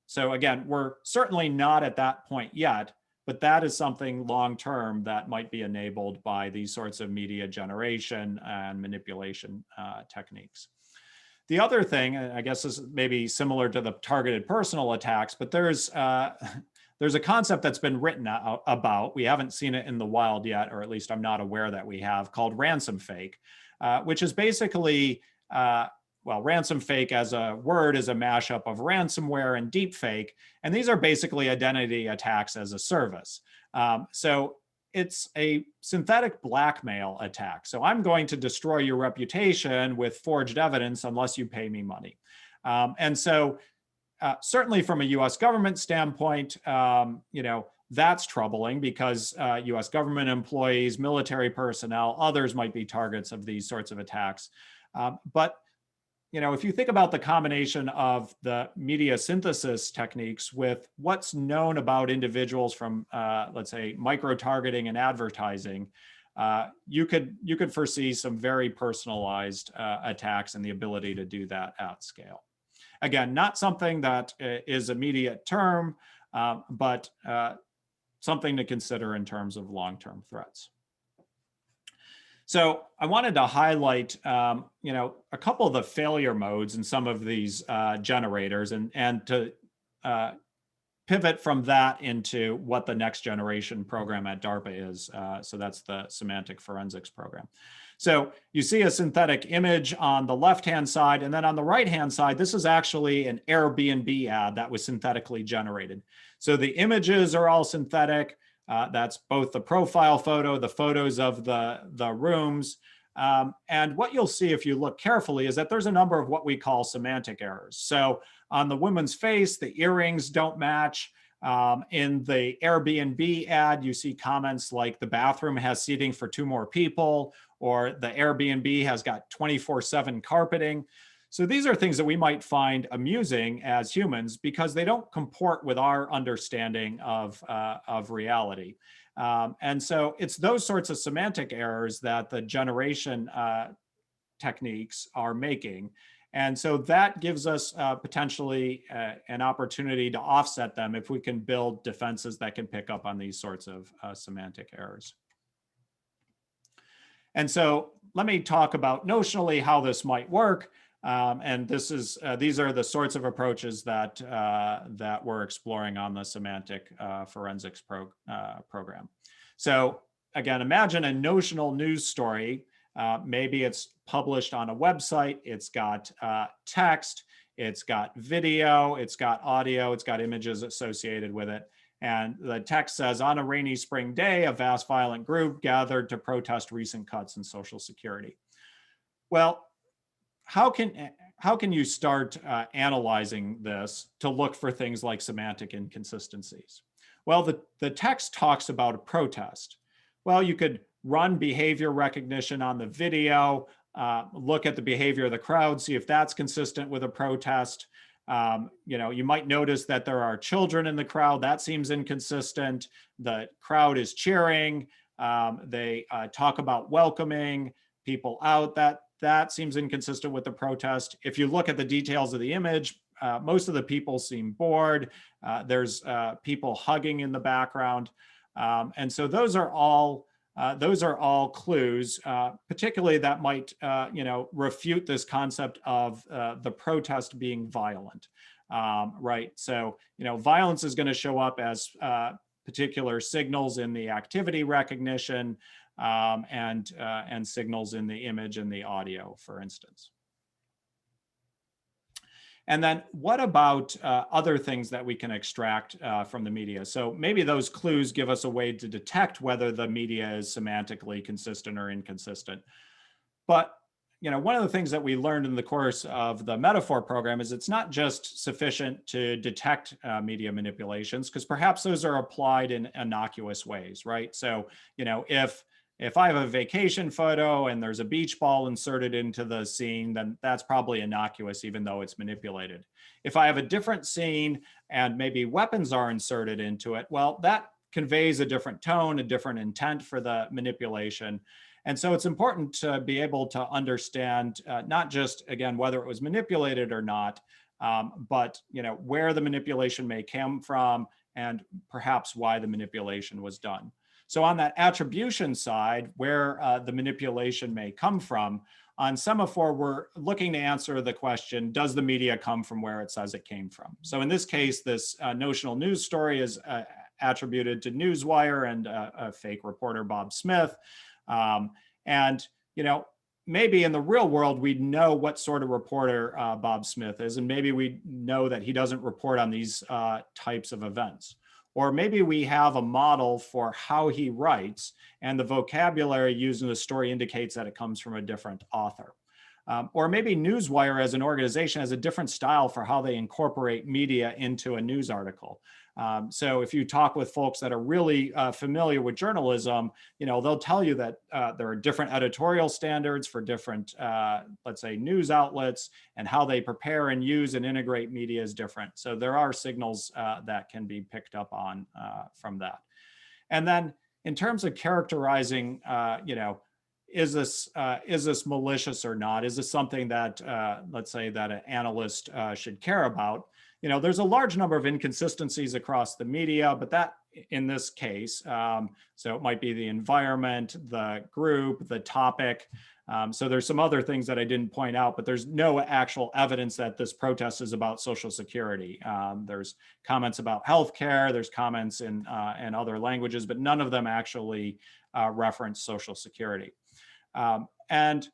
So again, we're certainly not at that point yet, but that is something long-term that might be enabled by these sorts of media generation and manipulation techniques. The other thing, I guess, is maybe similar to the targeted personal attacks, but there's a concept that's been written about. We haven't seen it in the wild yet, or at least I'm not aware that we have, called ransom fake, which is basically, ransom fake as a word is a mashup of ransomware and deepfake, and these are basically identity attacks as a service. So it's a synthetic blackmail attack. So I'm going to destroy your reputation with forged evidence unless you pay me money. And so certainly from a US government standpoint, that's troubling because US government employees, military personnel, others might be targets of these sorts of attacks. But if you think about the combination of the media synthesis techniques with what's known about individuals from, let's say, micro-targeting and advertising, you could foresee some very personalized attacks and the ability to do that at scale. Again, not something that is immediate term, but something to consider in terms of long-term threats. So I wanted to highlight, a couple of the failure modes in some of these generators and to pivot from that into what the next generation program at DARPA is. So that's the Semantic Forensics program. So you see a synthetic image on the left-hand side, and then on the right-hand side, this is actually an Airbnb ad that was synthetically generated. So the images are all synthetic. That's both the profile photo, the photos of the rooms. And what you'll see if you look carefully is that there's a number of what we call semantic errors. So on the woman's face, the earrings don't match. In the Airbnb ad, you see comments like the bathroom has seating for 2 more people, or the Airbnb has got 24/7 carpeting. So these are things that we might find amusing as humans because they don't comport with our understanding of reality. And so it's those sorts of semantic errors that the generation techniques are making. And so that gives us potentially an opportunity to offset them if we can build defenses that can pick up on these sorts of semantic errors. And so let me talk about notionally how this might work. And these are the sorts of approaches that we're exploring on the Semantic Forensics program. So again, imagine a notional news story. Maybe it's published on a website, it's got text, it's got video, it's got audio, it's got images associated with it. And the text says, on a rainy spring day, a vast violent group gathered to protest recent cuts in Social Security. Well, how can you start analyzing this to look for things like semantic inconsistencies? Well, the text talks about a protest. Well, you could run behavior recognition on the video, look at the behavior of the crowd, see if that's consistent with a protest. You might notice that there are children in the crowd. That seems inconsistent. The crowd is cheering. They talk about welcoming people out. That seems inconsistent with the protest. If you look at the details of the image, most of the people seem bored. There's people hugging in the background. And so those are all clues, particularly that might refute this concept of the protest being violent, right? So violence is going to show up as particular signals in the activity recognition and signals in the image and the audio, for instance. And then what about other things that we can extract from the media? So maybe those clues give us a way to detect whether the media is semantically consistent or inconsistent. But one of the things that we learned in the course of the Metaphor program is it's not just sufficient to detect media manipulations, because perhaps those are applied in innocuous ways, right? So if I have a vacation photo and there's a beach ball inserted into the scene, then that's probably innocuous, even though it's manipulated. If I have a different scene and maybe weapons are inserted into it, well, that conveys a different tone, a different intent for the manipulation. And so it's important to be able to understand not just, again, whether it was manipulated or not, but where the manipulation may come from and perhaps why the manipulation was done. So on that attribution side, where the manipulation may come from, on Semaphore, we're looking to answer the question, does the media come from where it says it came from? So in this case, this notional news story is attributed to Newswire and a fake reporter, Bob Smith. Maybe in the real world, we'd know what sort of reporter Bob Smith is, and maybe we know that he doesn't report on these types of events. Or maybe we have a model for how he writes, and the vocabulary used in the story indicates that it comes from a different author. Or maybe Newswire as an organization has a different style for how they incorporate media into a news article. So if you talk with folks that are really familiar with journalism, they'll tell you that there are different editorial standards for different, let's say, news outlets, and how they prepare and use and integrate media is different. So there are signals that can be picked up on from that. And then in terms of characterizing, is this malicious or not? Is this something that, let's say, that an analyst should care about? There's a large number of inconsistencies across the media, but that in this case, so it might be the environment, the group, the topic. So there's some other things that I didn't point out, but there's no actual evidence that this protest is about Social Security. There's comments about healthcare, there's comments in other languages, but none of them actually reference Social Security. And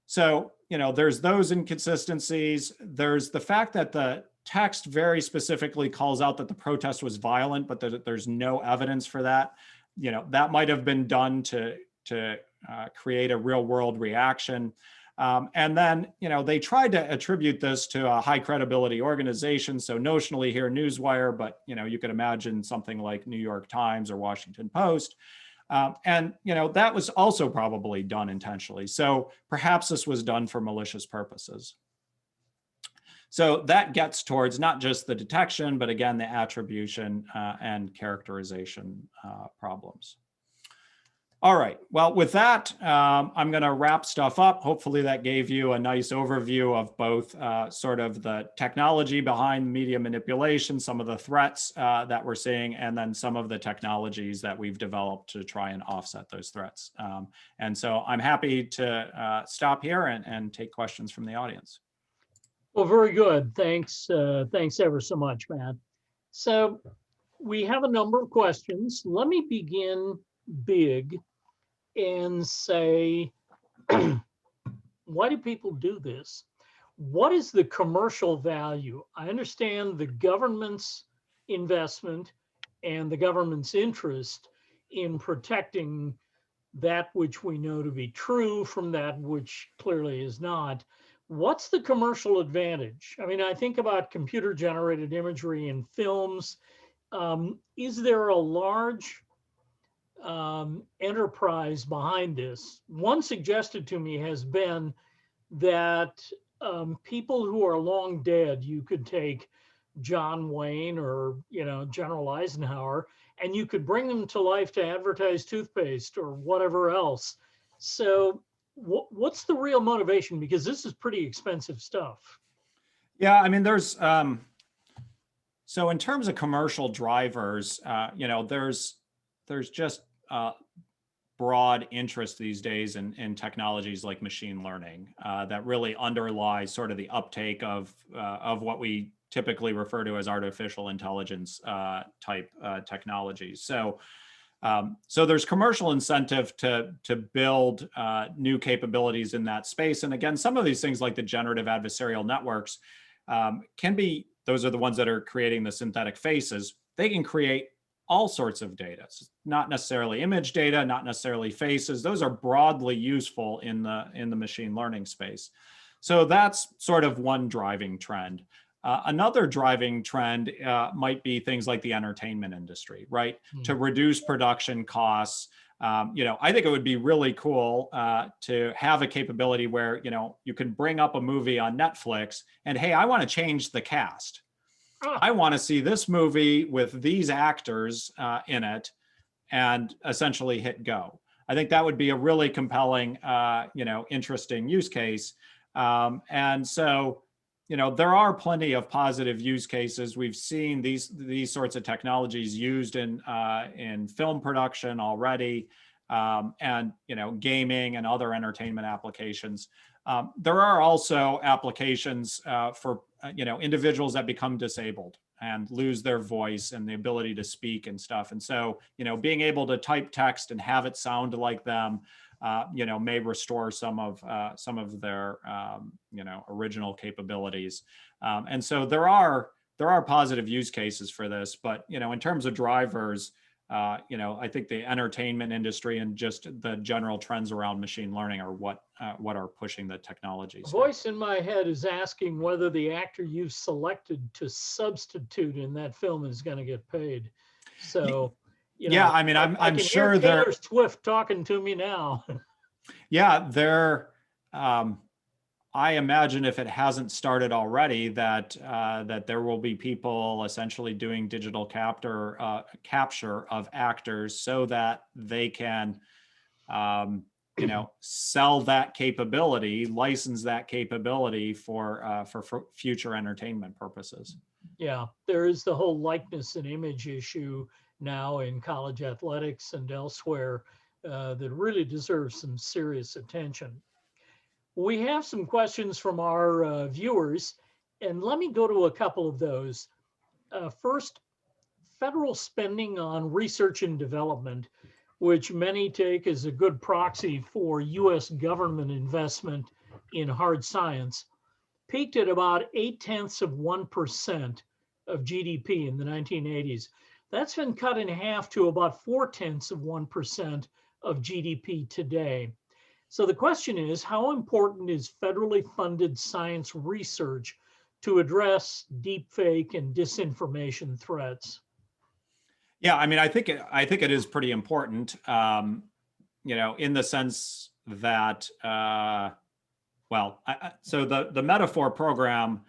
so, there's those inconsistencies. There's the fact that the text very specifically calls out that the protest was violent, but that there's no evidence for that. That might have been done to create a real world reaction. And then, they tried to attribute this to a high credibility organization. So notionally here, Newswire, but, you could imagine something like New York Times or Washington Post. And that was also probably done intentionally. So perhaps this was done for malicious purposes. So that gets towards not just the detection, but again, the attribution and characterization problems. All right, well, with that, I'm going to wrap stuff up. Hopefully that gave you a nice overview of both sort of the technology behind media manipulation, some of the threats that we're seeing, and then some of the technologies that we've developed to try and offset those threats. And so I'm happy to stop here and take questions from the audience. Well, very good. Thanks. Thanks ever so much, Matt. So we have a number of questions. Let me begin big and say, why do people do this? What is the commercial value? I understand the government's investment and the government's interest in protecting that which we know to be true from that which clearly is not. What's the commercial advantage? I mean, I think about computer generated imagery in films. Is there a large enterprise behind this? One suggested to me has been that people who are long dead, you could take John Wayne or General Eisenhower, and you could bring them to life to advertise toothpaste or whatever else. So, what's the real motivation? Because this is pretty expensive stuff. Yeah, I mean, there's so in terms of commercial drivers, there's just broad interest these days in technologies like machine learning that really underlies sort of the uptake of what we typically refer to as artificial intelligence type technologies. So there's commercial incentive to build new capabilities in that space. And again, some of these things like the generative adversarial networks those are the ones that are creating the synthetic faces. They can create all sorts of data. It's not necessarily image data, not necessarily faces. Those are broadly useful in the machine learning space. So that's sort of one driving trend. Another driving trend might be things like the entertainment industry, right? To reduce production costs. I think it would be really cool to have a capability where, you can bring up a movie on Netflix and, hey, I want to change the cast. I want to see this movie with these actors in it, and essentially hit go. I think that would be a really compelling, interesting use case. And so, there are plenty of positive use cases. We've seen these sorts of technologies used in film production already, and gaming and other entertainment applications. There are also applications for individuals that become disabled and lose their voice and the ability to speak and stuff. And so being able to type text and have it sound like them, may restore some of their original capabilities. And so there are positive use cases for this, but in terms of drivers, I think the entertainment industry and just the general trends around machine learning are what are pushing the technologies. Voice in my head is asking whether the actor you've selected to substitute in that film is going to get paid. So, yeah, I mean, I I'm can sure hear Taylor Swift talking to me now. Yeah, I imagine if it hasn't started already, that there will be people essentially doing digital capture of actors so that they can, sell that capability, license that capability for future entertainment purposes. Yeah, there is the whole likeness and image issue now in college athletics and elsewhere that really deserves some serious attention. We have some questions from our viewers, and let me go to a couple of those. First, federal spending on research and development, which many take as a good proxy for US government investment in hard science, peaked at about 0.8% of GDP in the 1980s. That's been cut in half to about 0.4% of GDP today. So the question is, how important is federally funded science research to address deepfake and disinformation threats? Yeah, I mean, I think it is pretty important, in the sense that, so the Metaphor program,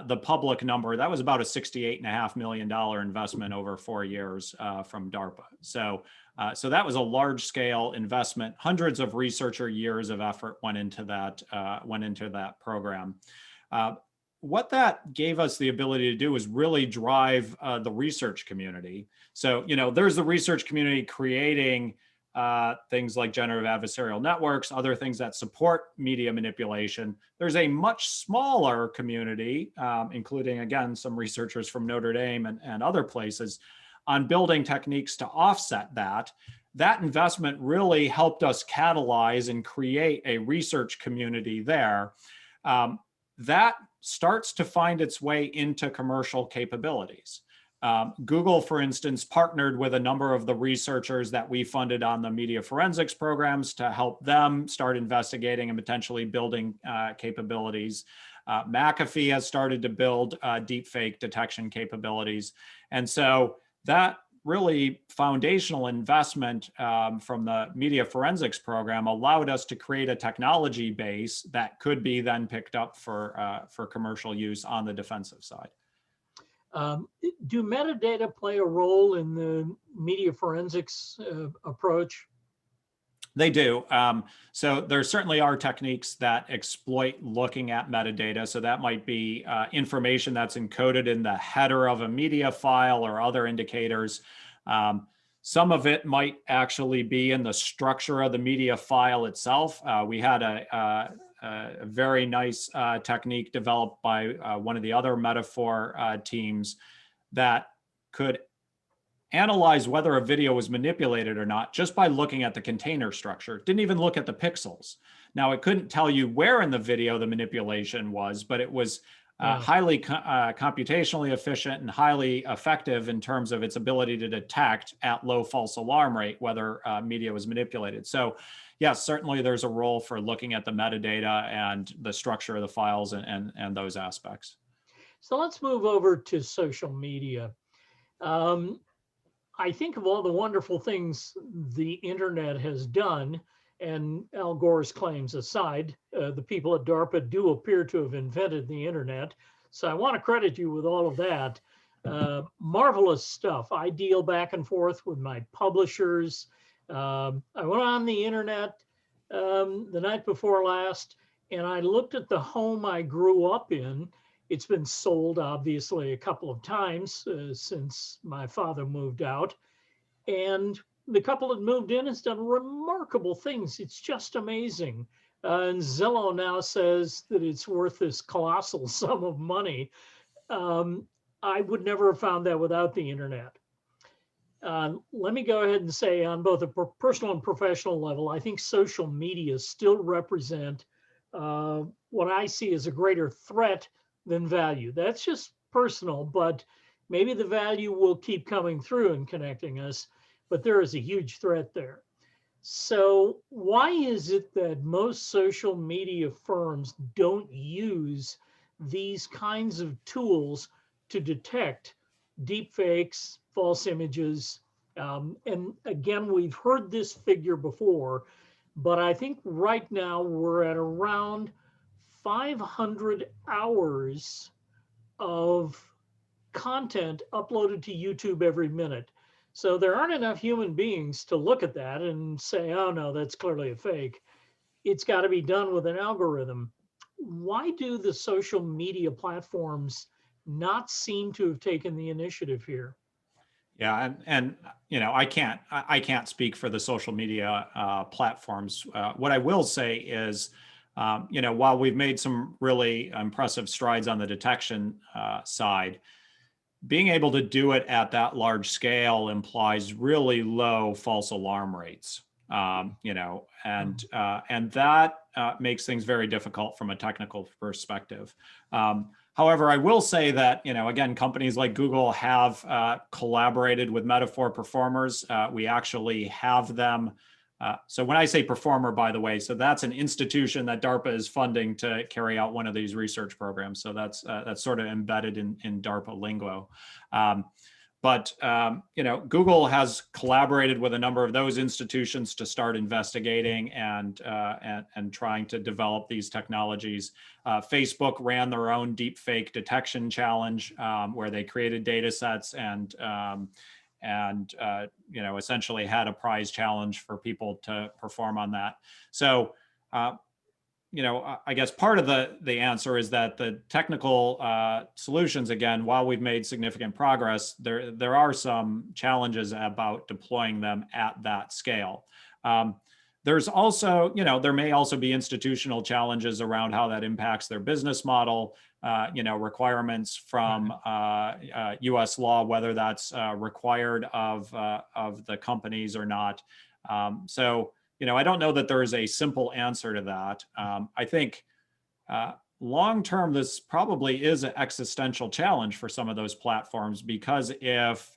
the public number, that was about a $68.5 million investment over 4 years from DARPA. So that was a large scale investment. Hundreds of researcher years of effort went into that program. What that gave us the ability to do was really drive the research community. So, there's the research community creating things like generative adversarial networks, other things that support media manipulation. There's a much smaller community, including, again, some researchers from Notre Dame and other places, on building techniques to offset that. that investment really helped us catalyze and create a research community there. That starts to find its way into commercial capabilities. Google, for instance, partnered with a number of the researchers that we funded on the media forensics programs to help them start investigating and potentially building capabilities. McAfee has started to build deepfake detection capabilities. And so that really foundational investment from the media forensics program allowed us to create a technology base that could be then picked up for commercial use on the defensive side. Do metadata play a role in the media forensics approach? They do. So there certainly are techniques that exploit looking at metadata. So that might be information that's encoded in the header of a media file or other indicators. Some of it might actually be in the structure of the media file itself. We had a very nice technique developed by one of the other Metaphor teams that could analyze whether a video was manipulated or not just by looking at the container structure. Didn't even look at the pixels. Now, it couldn't tell you where in the video the manipulation was, but it was highly computationally efficient and highly effective in terms of its ability to detect at low false alarm rate whether media was manipulated. So yes, certainly there's a role for looking at the metadata and the structure of the files and those aspects. So let's move over to social media. I think of all the wonderful things the internet has done, and Al Gore's claims aside, the people at DARPA do appear to have invented the internet. So I want to credit you with all of that. Marvelous stuff. I deal back and forth with my publishers. I went on the internet the night before last, and I looked at the home I grew up in. It's been sold, obviously, a couple of times since my father moved out. And the couple that moved in has done remarkable things. It's just amazing. And Zillow now says that it's worth this colossal sum of money. I would never have found that without the internet. Let me go ahead and say on both a personal and professional level, I think social media still represent what I see as a greater threat than value. That's just personal, but maybe the value will keep coming through and connecting us, but there is a huge threat there. So why is it that most social media firms don't use these kinds of tools to detect deepfakes, false images? And again, we've heard this figure before, but I think right now we're at around 500 hours of content uploaded to YouTube every minute. So there aren't enough human beings to look at that and say, oh no, that's clearly a fake. It's got to be done with an algorithm. Why do the social media platforms not seem to have taken the initiative here? Yeah, and you know, I can't speak for the social media platforms. What I will say is, you know, while we've made some really impressive strides on the detection side, being able to do it at that large scale implies really low false alarm rates. You know, and that makes things very difficult from a technical perspective. However, I will say that, you know, again, companies like Google have collaborated with Metaphor performers. We actually have them. So when I say performer, by the way, so that's an institution that DARPA is funding to carry out one of these research programs. So that's sort of embedded in DARPA lingo. But you know, Google has collaborated with a number of those institutions to start investigating and trying to develop these technologies. Facebook ran their own deepfake detection challenge where they created data sets and you know, essentially had a prize challenge for people to perform on that. So you know, I guess part of the answer is that the technical solutions, again, while we've made significant progress, there are some challenges about deploying them at that scale. There's also, there may also be institutional challenges around how that impacts their business model, requirements from US law, whether that's required of the companies or not. So, I don't know that there is a simple answer to that. I think long-term, this probably is an existential challenge for some of those platforms, because if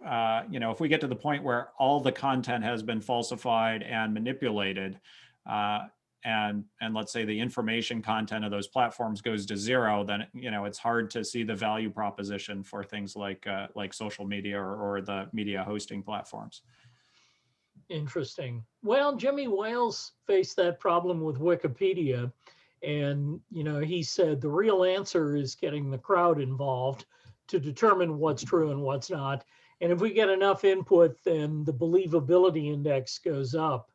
we get to the point where all the content has been falsified and manipulated, and let's say the information content of those platforms goes to zero, then it's hard to see the value proposition for things like social media or the media hosting platforms. Interesting. Well, Jimmy Wales faced that problem with Wikipedia. And, he said the real answer is getting the crowd involved to determine what's true and what's not. And if we get enough input, then the believability index goes up.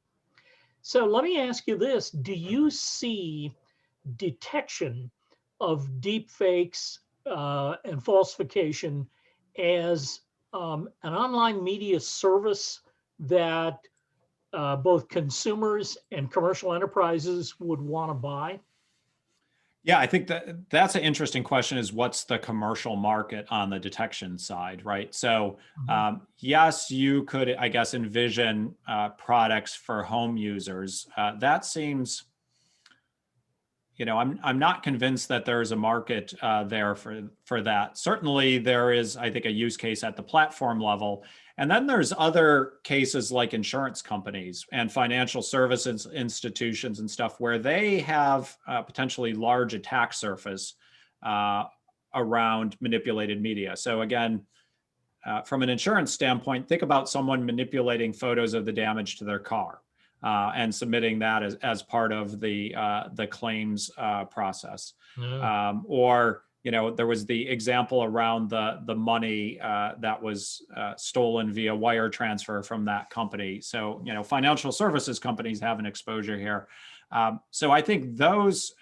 So let me ask you this. Do you see detection of deep fakes and falsification as an online media service that both consumers and commercial enterprises would want to buy? Yeah, I think that's an interesting question, is what's the commercial market on the detection side, right? So yes, you could, I guess, envision products for home users. That seems, I'm not convinced that there's a market there for that. Certainly there is, I think, a use case at the platform level. And then there's other cases like insurance companies and financial services institutions and stuff, where they have potentially large attack surface around manipulated media. So again, from an insurance standpoint, think about someone manipulating photos of the damage to their car and submitting that as part of the claims process. Or there was the example around the money that was stolen via wire transfer from that company. So, financial services companies have an exposure here. So I think those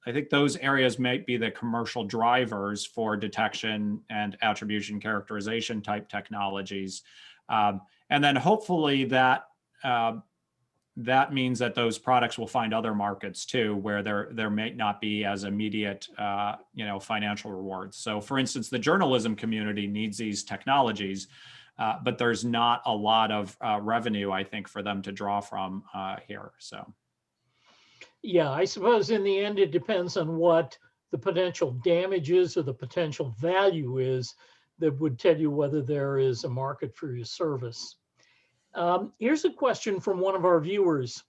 areas might be the commercial drivers for detection and attribution characterization type technologies. And then hopefully that means that those products will find other markets too, where there may not be as immediate, financial rewards. So, for instance, the journalism community needs these technologies, but there's not a lot of revenue, I think, for them to draw from here. So, yeah, I suppose in the end it depends on what the potential damage is or the potential value is that would tell you whether there is a market for your service. Here's a question from one of our viewers.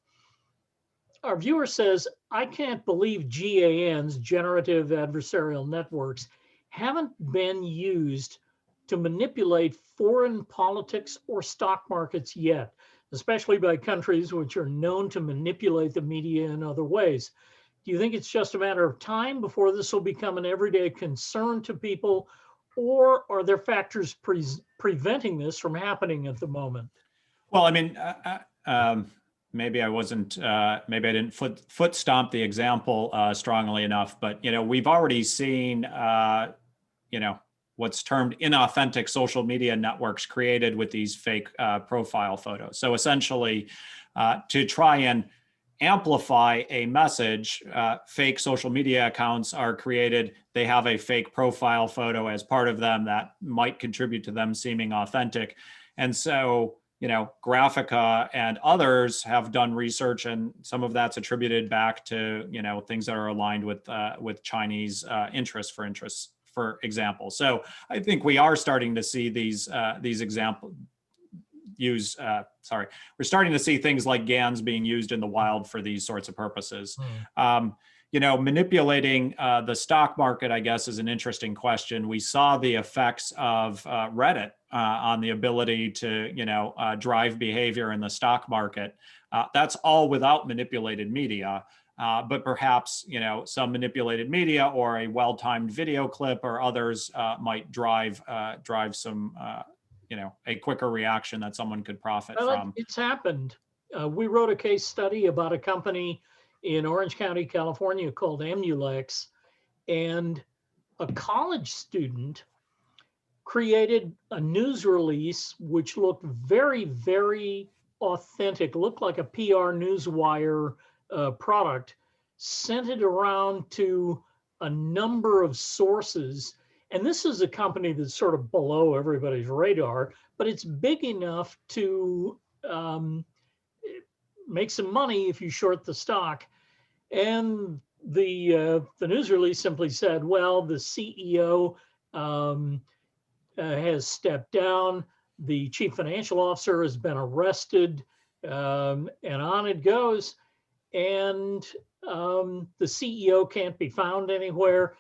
Our viewer says, I can't believe GANs, generative adversarial networks, haven't been used to manipulate foreign politics or stock markets yet, especially by countries which are known to manipulate the media in other ways. Do you think it's just a matter of time before this will become an everyday concern to people, or are there factors preventing this from happening at the moment? Well, I mean, maybe I wasn't, maybe I didn't foot stomp the example strongly enough, but we've already seen, what's termed inauthentic social media networks created with these fake profile photos. So essentially, to try and amplify a message, fake social media accounts are created. They have a fake profile photo as part of them that might contribute to them seeming authentic. And so, Graphica and others have done research, and some of that's attributed back to, things that are aligned with Chinese interests, for example. So I think we are starting to see these examples we're starting to see things like GANs being used in the wild for these sorts of purposes. Manipulating the stock market, I guess, is an interesting question. We saw the effects of Reddit on the ability to, drive behavior in the stock market. That's all without manipulated media. But perhaps, some manipulated media or a well-timed video clip or others might drive some, a quicker reaction that someone could profit from. It's happened. We wrote a case study about a company in Orange County, California called Emulex, and a college student created a news release which looked very, very authentic, looked like a PR newswire product, sent it around to a number of sources. And this is a company that's sort of below everybody's radar, but it's big enough to make some money if you short the stock. And the news release simply said, well, the CEO has stepped down, the chief financial officer has been arrested, and on it goes. And the CEO can't be found anywhere.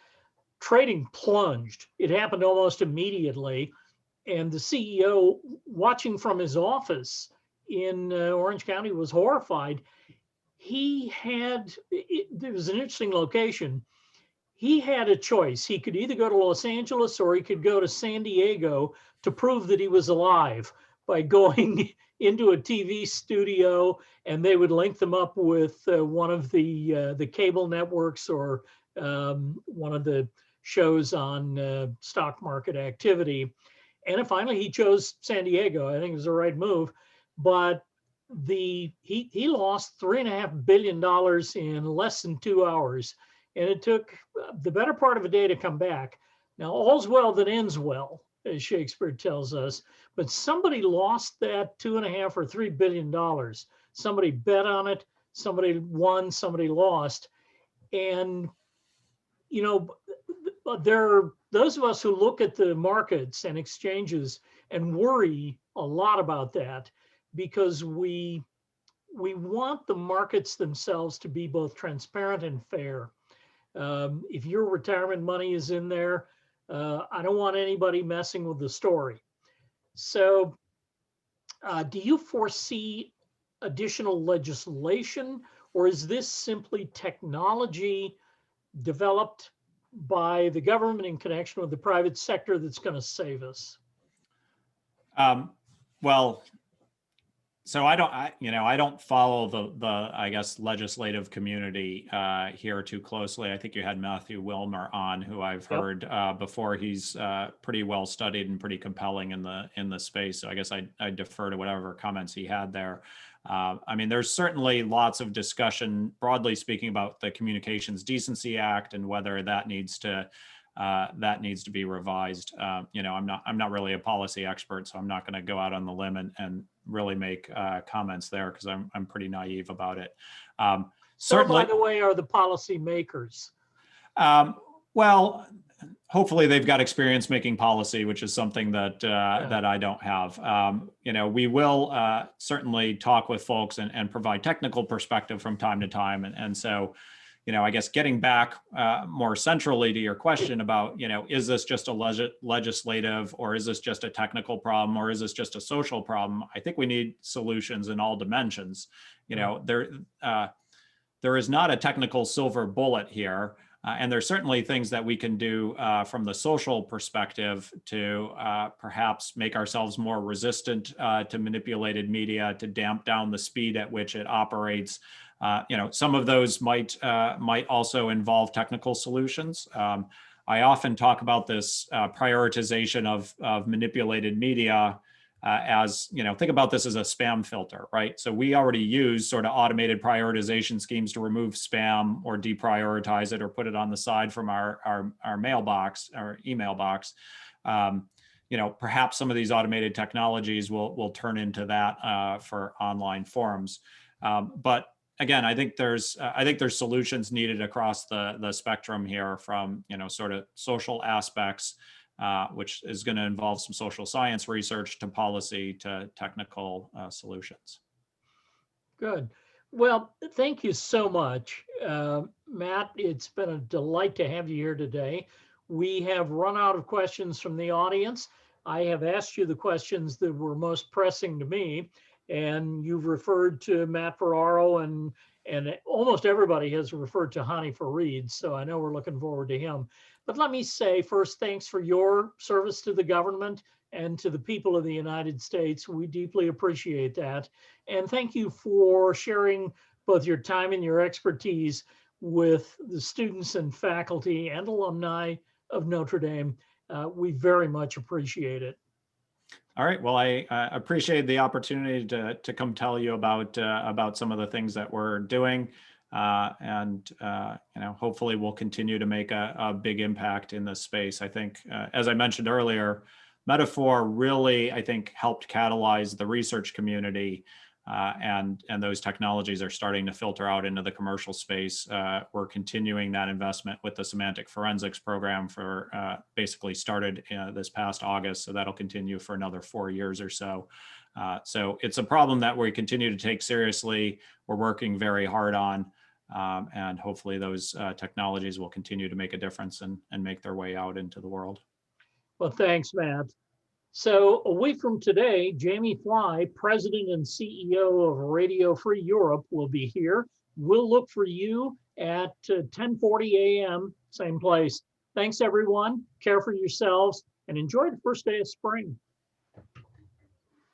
Trading plunged. It happened almost immediately. And the CEO, watching from his office in Orange County, was horrified. There was an interesting location. He had a choice. He could either go to Los Angeles or he could go to San Diego to prove that he was alive by going into a TV studio, and they would link them up with one of the cable networks or one of the shows on stock market activity. And finally, he chose San Diego. I think it was the right move. But he lost $3.5 billion in less than 2 hours. And it took the better part of a day to come back. Now, all's well that ends well, as Shakespeare tells us. But somebody lost that $2.5 or $3 billion. Somebody bet on it. Somebody won. Somebody lost. And, you know, there are those of us who look at the markets and exchanges and worry a lot about that, because we want the markets themselves to be both transparent and fair. If your retirement money is in there, I don't want anybody messing with the story. So do you foresee additional legislation, or is this simply technology developed by the government in connection with the private sector that's going to save us? Well, so I don't follow the I guess legislative community here too closely. I think you had Matthew Wilmer on, who I've heard before. He's pretty well studied and pretty compelling in the space. So I guess I defer to whatever comments he had there. I mean, there's certainly lots of discussion, broadly speaking, about the Communications Decency Act and whether that needs to be revised. You know, I'm not really a policy expert, so I'm not going to go out on the limb and really make comments there, because I'm pretty naive about it. Certainly, so, by the way, are the policy makers? Well, hopefully they've got experience making policy, which is something that that I don't have. You know, we will certainly talk with folks and provide technical perspective from time to time, and so, you know, I guess getting back more centrally to your question about, you know, is this just a legislative, or is this just a technical problem, or is this just a social problem? I think we need solutions in all dimensions. You know, there is not a technical silver bullet here. And there's certainly things that we can do from the social perspective to perhaps make ourselves more resistant to manipulated media, to damp down the speed at which it operates. You know, some of those might also involve technical solutions. I often talk about this prioritization of manipulated media as, you know, think about this as a spam filter, right? So we already use sort of automated prioritization schemes to remove spam or deprioritize it or put it on the side from our mailbox, our email box. You know, perhaps some of these automated technologies will turn into that for online forums. But again, I think there's solutions needed across the spectrum here, from, you know, sort of social aspects, which is going to involve some social science research, to policy, to technical solutions. Good. Well, thank you so much, Matt. It's been a delight to have you here today. We have run out of questions from the audience. I have asked you the questions that were most pressing to me, and you've referred to Matt Ferraro, and almost everybody has referred to Hani Farid, so I know we're looking forward to him. But let me say first, thanks for your service to the government and to the people of the United States. We deeply appreciate that. And thank you for sharing both your time and your expertise with the students and faculty and alumni of Notre Dame. We very much appreciate it. All right. Well, I appreciate the opportunity to come tell you about some of the things that we're doing, and hopefully we'll continue to make a big impact in this space. I think, as I mentioned earlier, Metaphor really, I think, helped catalyze the research community, and those technologies are starting to filter out into the commercial space. We're continuing that investment with the Semantic Forensics program for basically started this past August, so that'll continue for another 4 years or so. So it's a problem that we continue to take seriously. We're working very hard on, and hopefully those technologies will continue to make a difference and make their way out into the world. Well, thanks, Matt. So a week from today, Jamie Fly, President and CEO of Radio Free Europe, will be here. We'll look for you at 10:40 a.m., same place. Thanks, everyone. Care for yourselves and enjoy the first day of spring.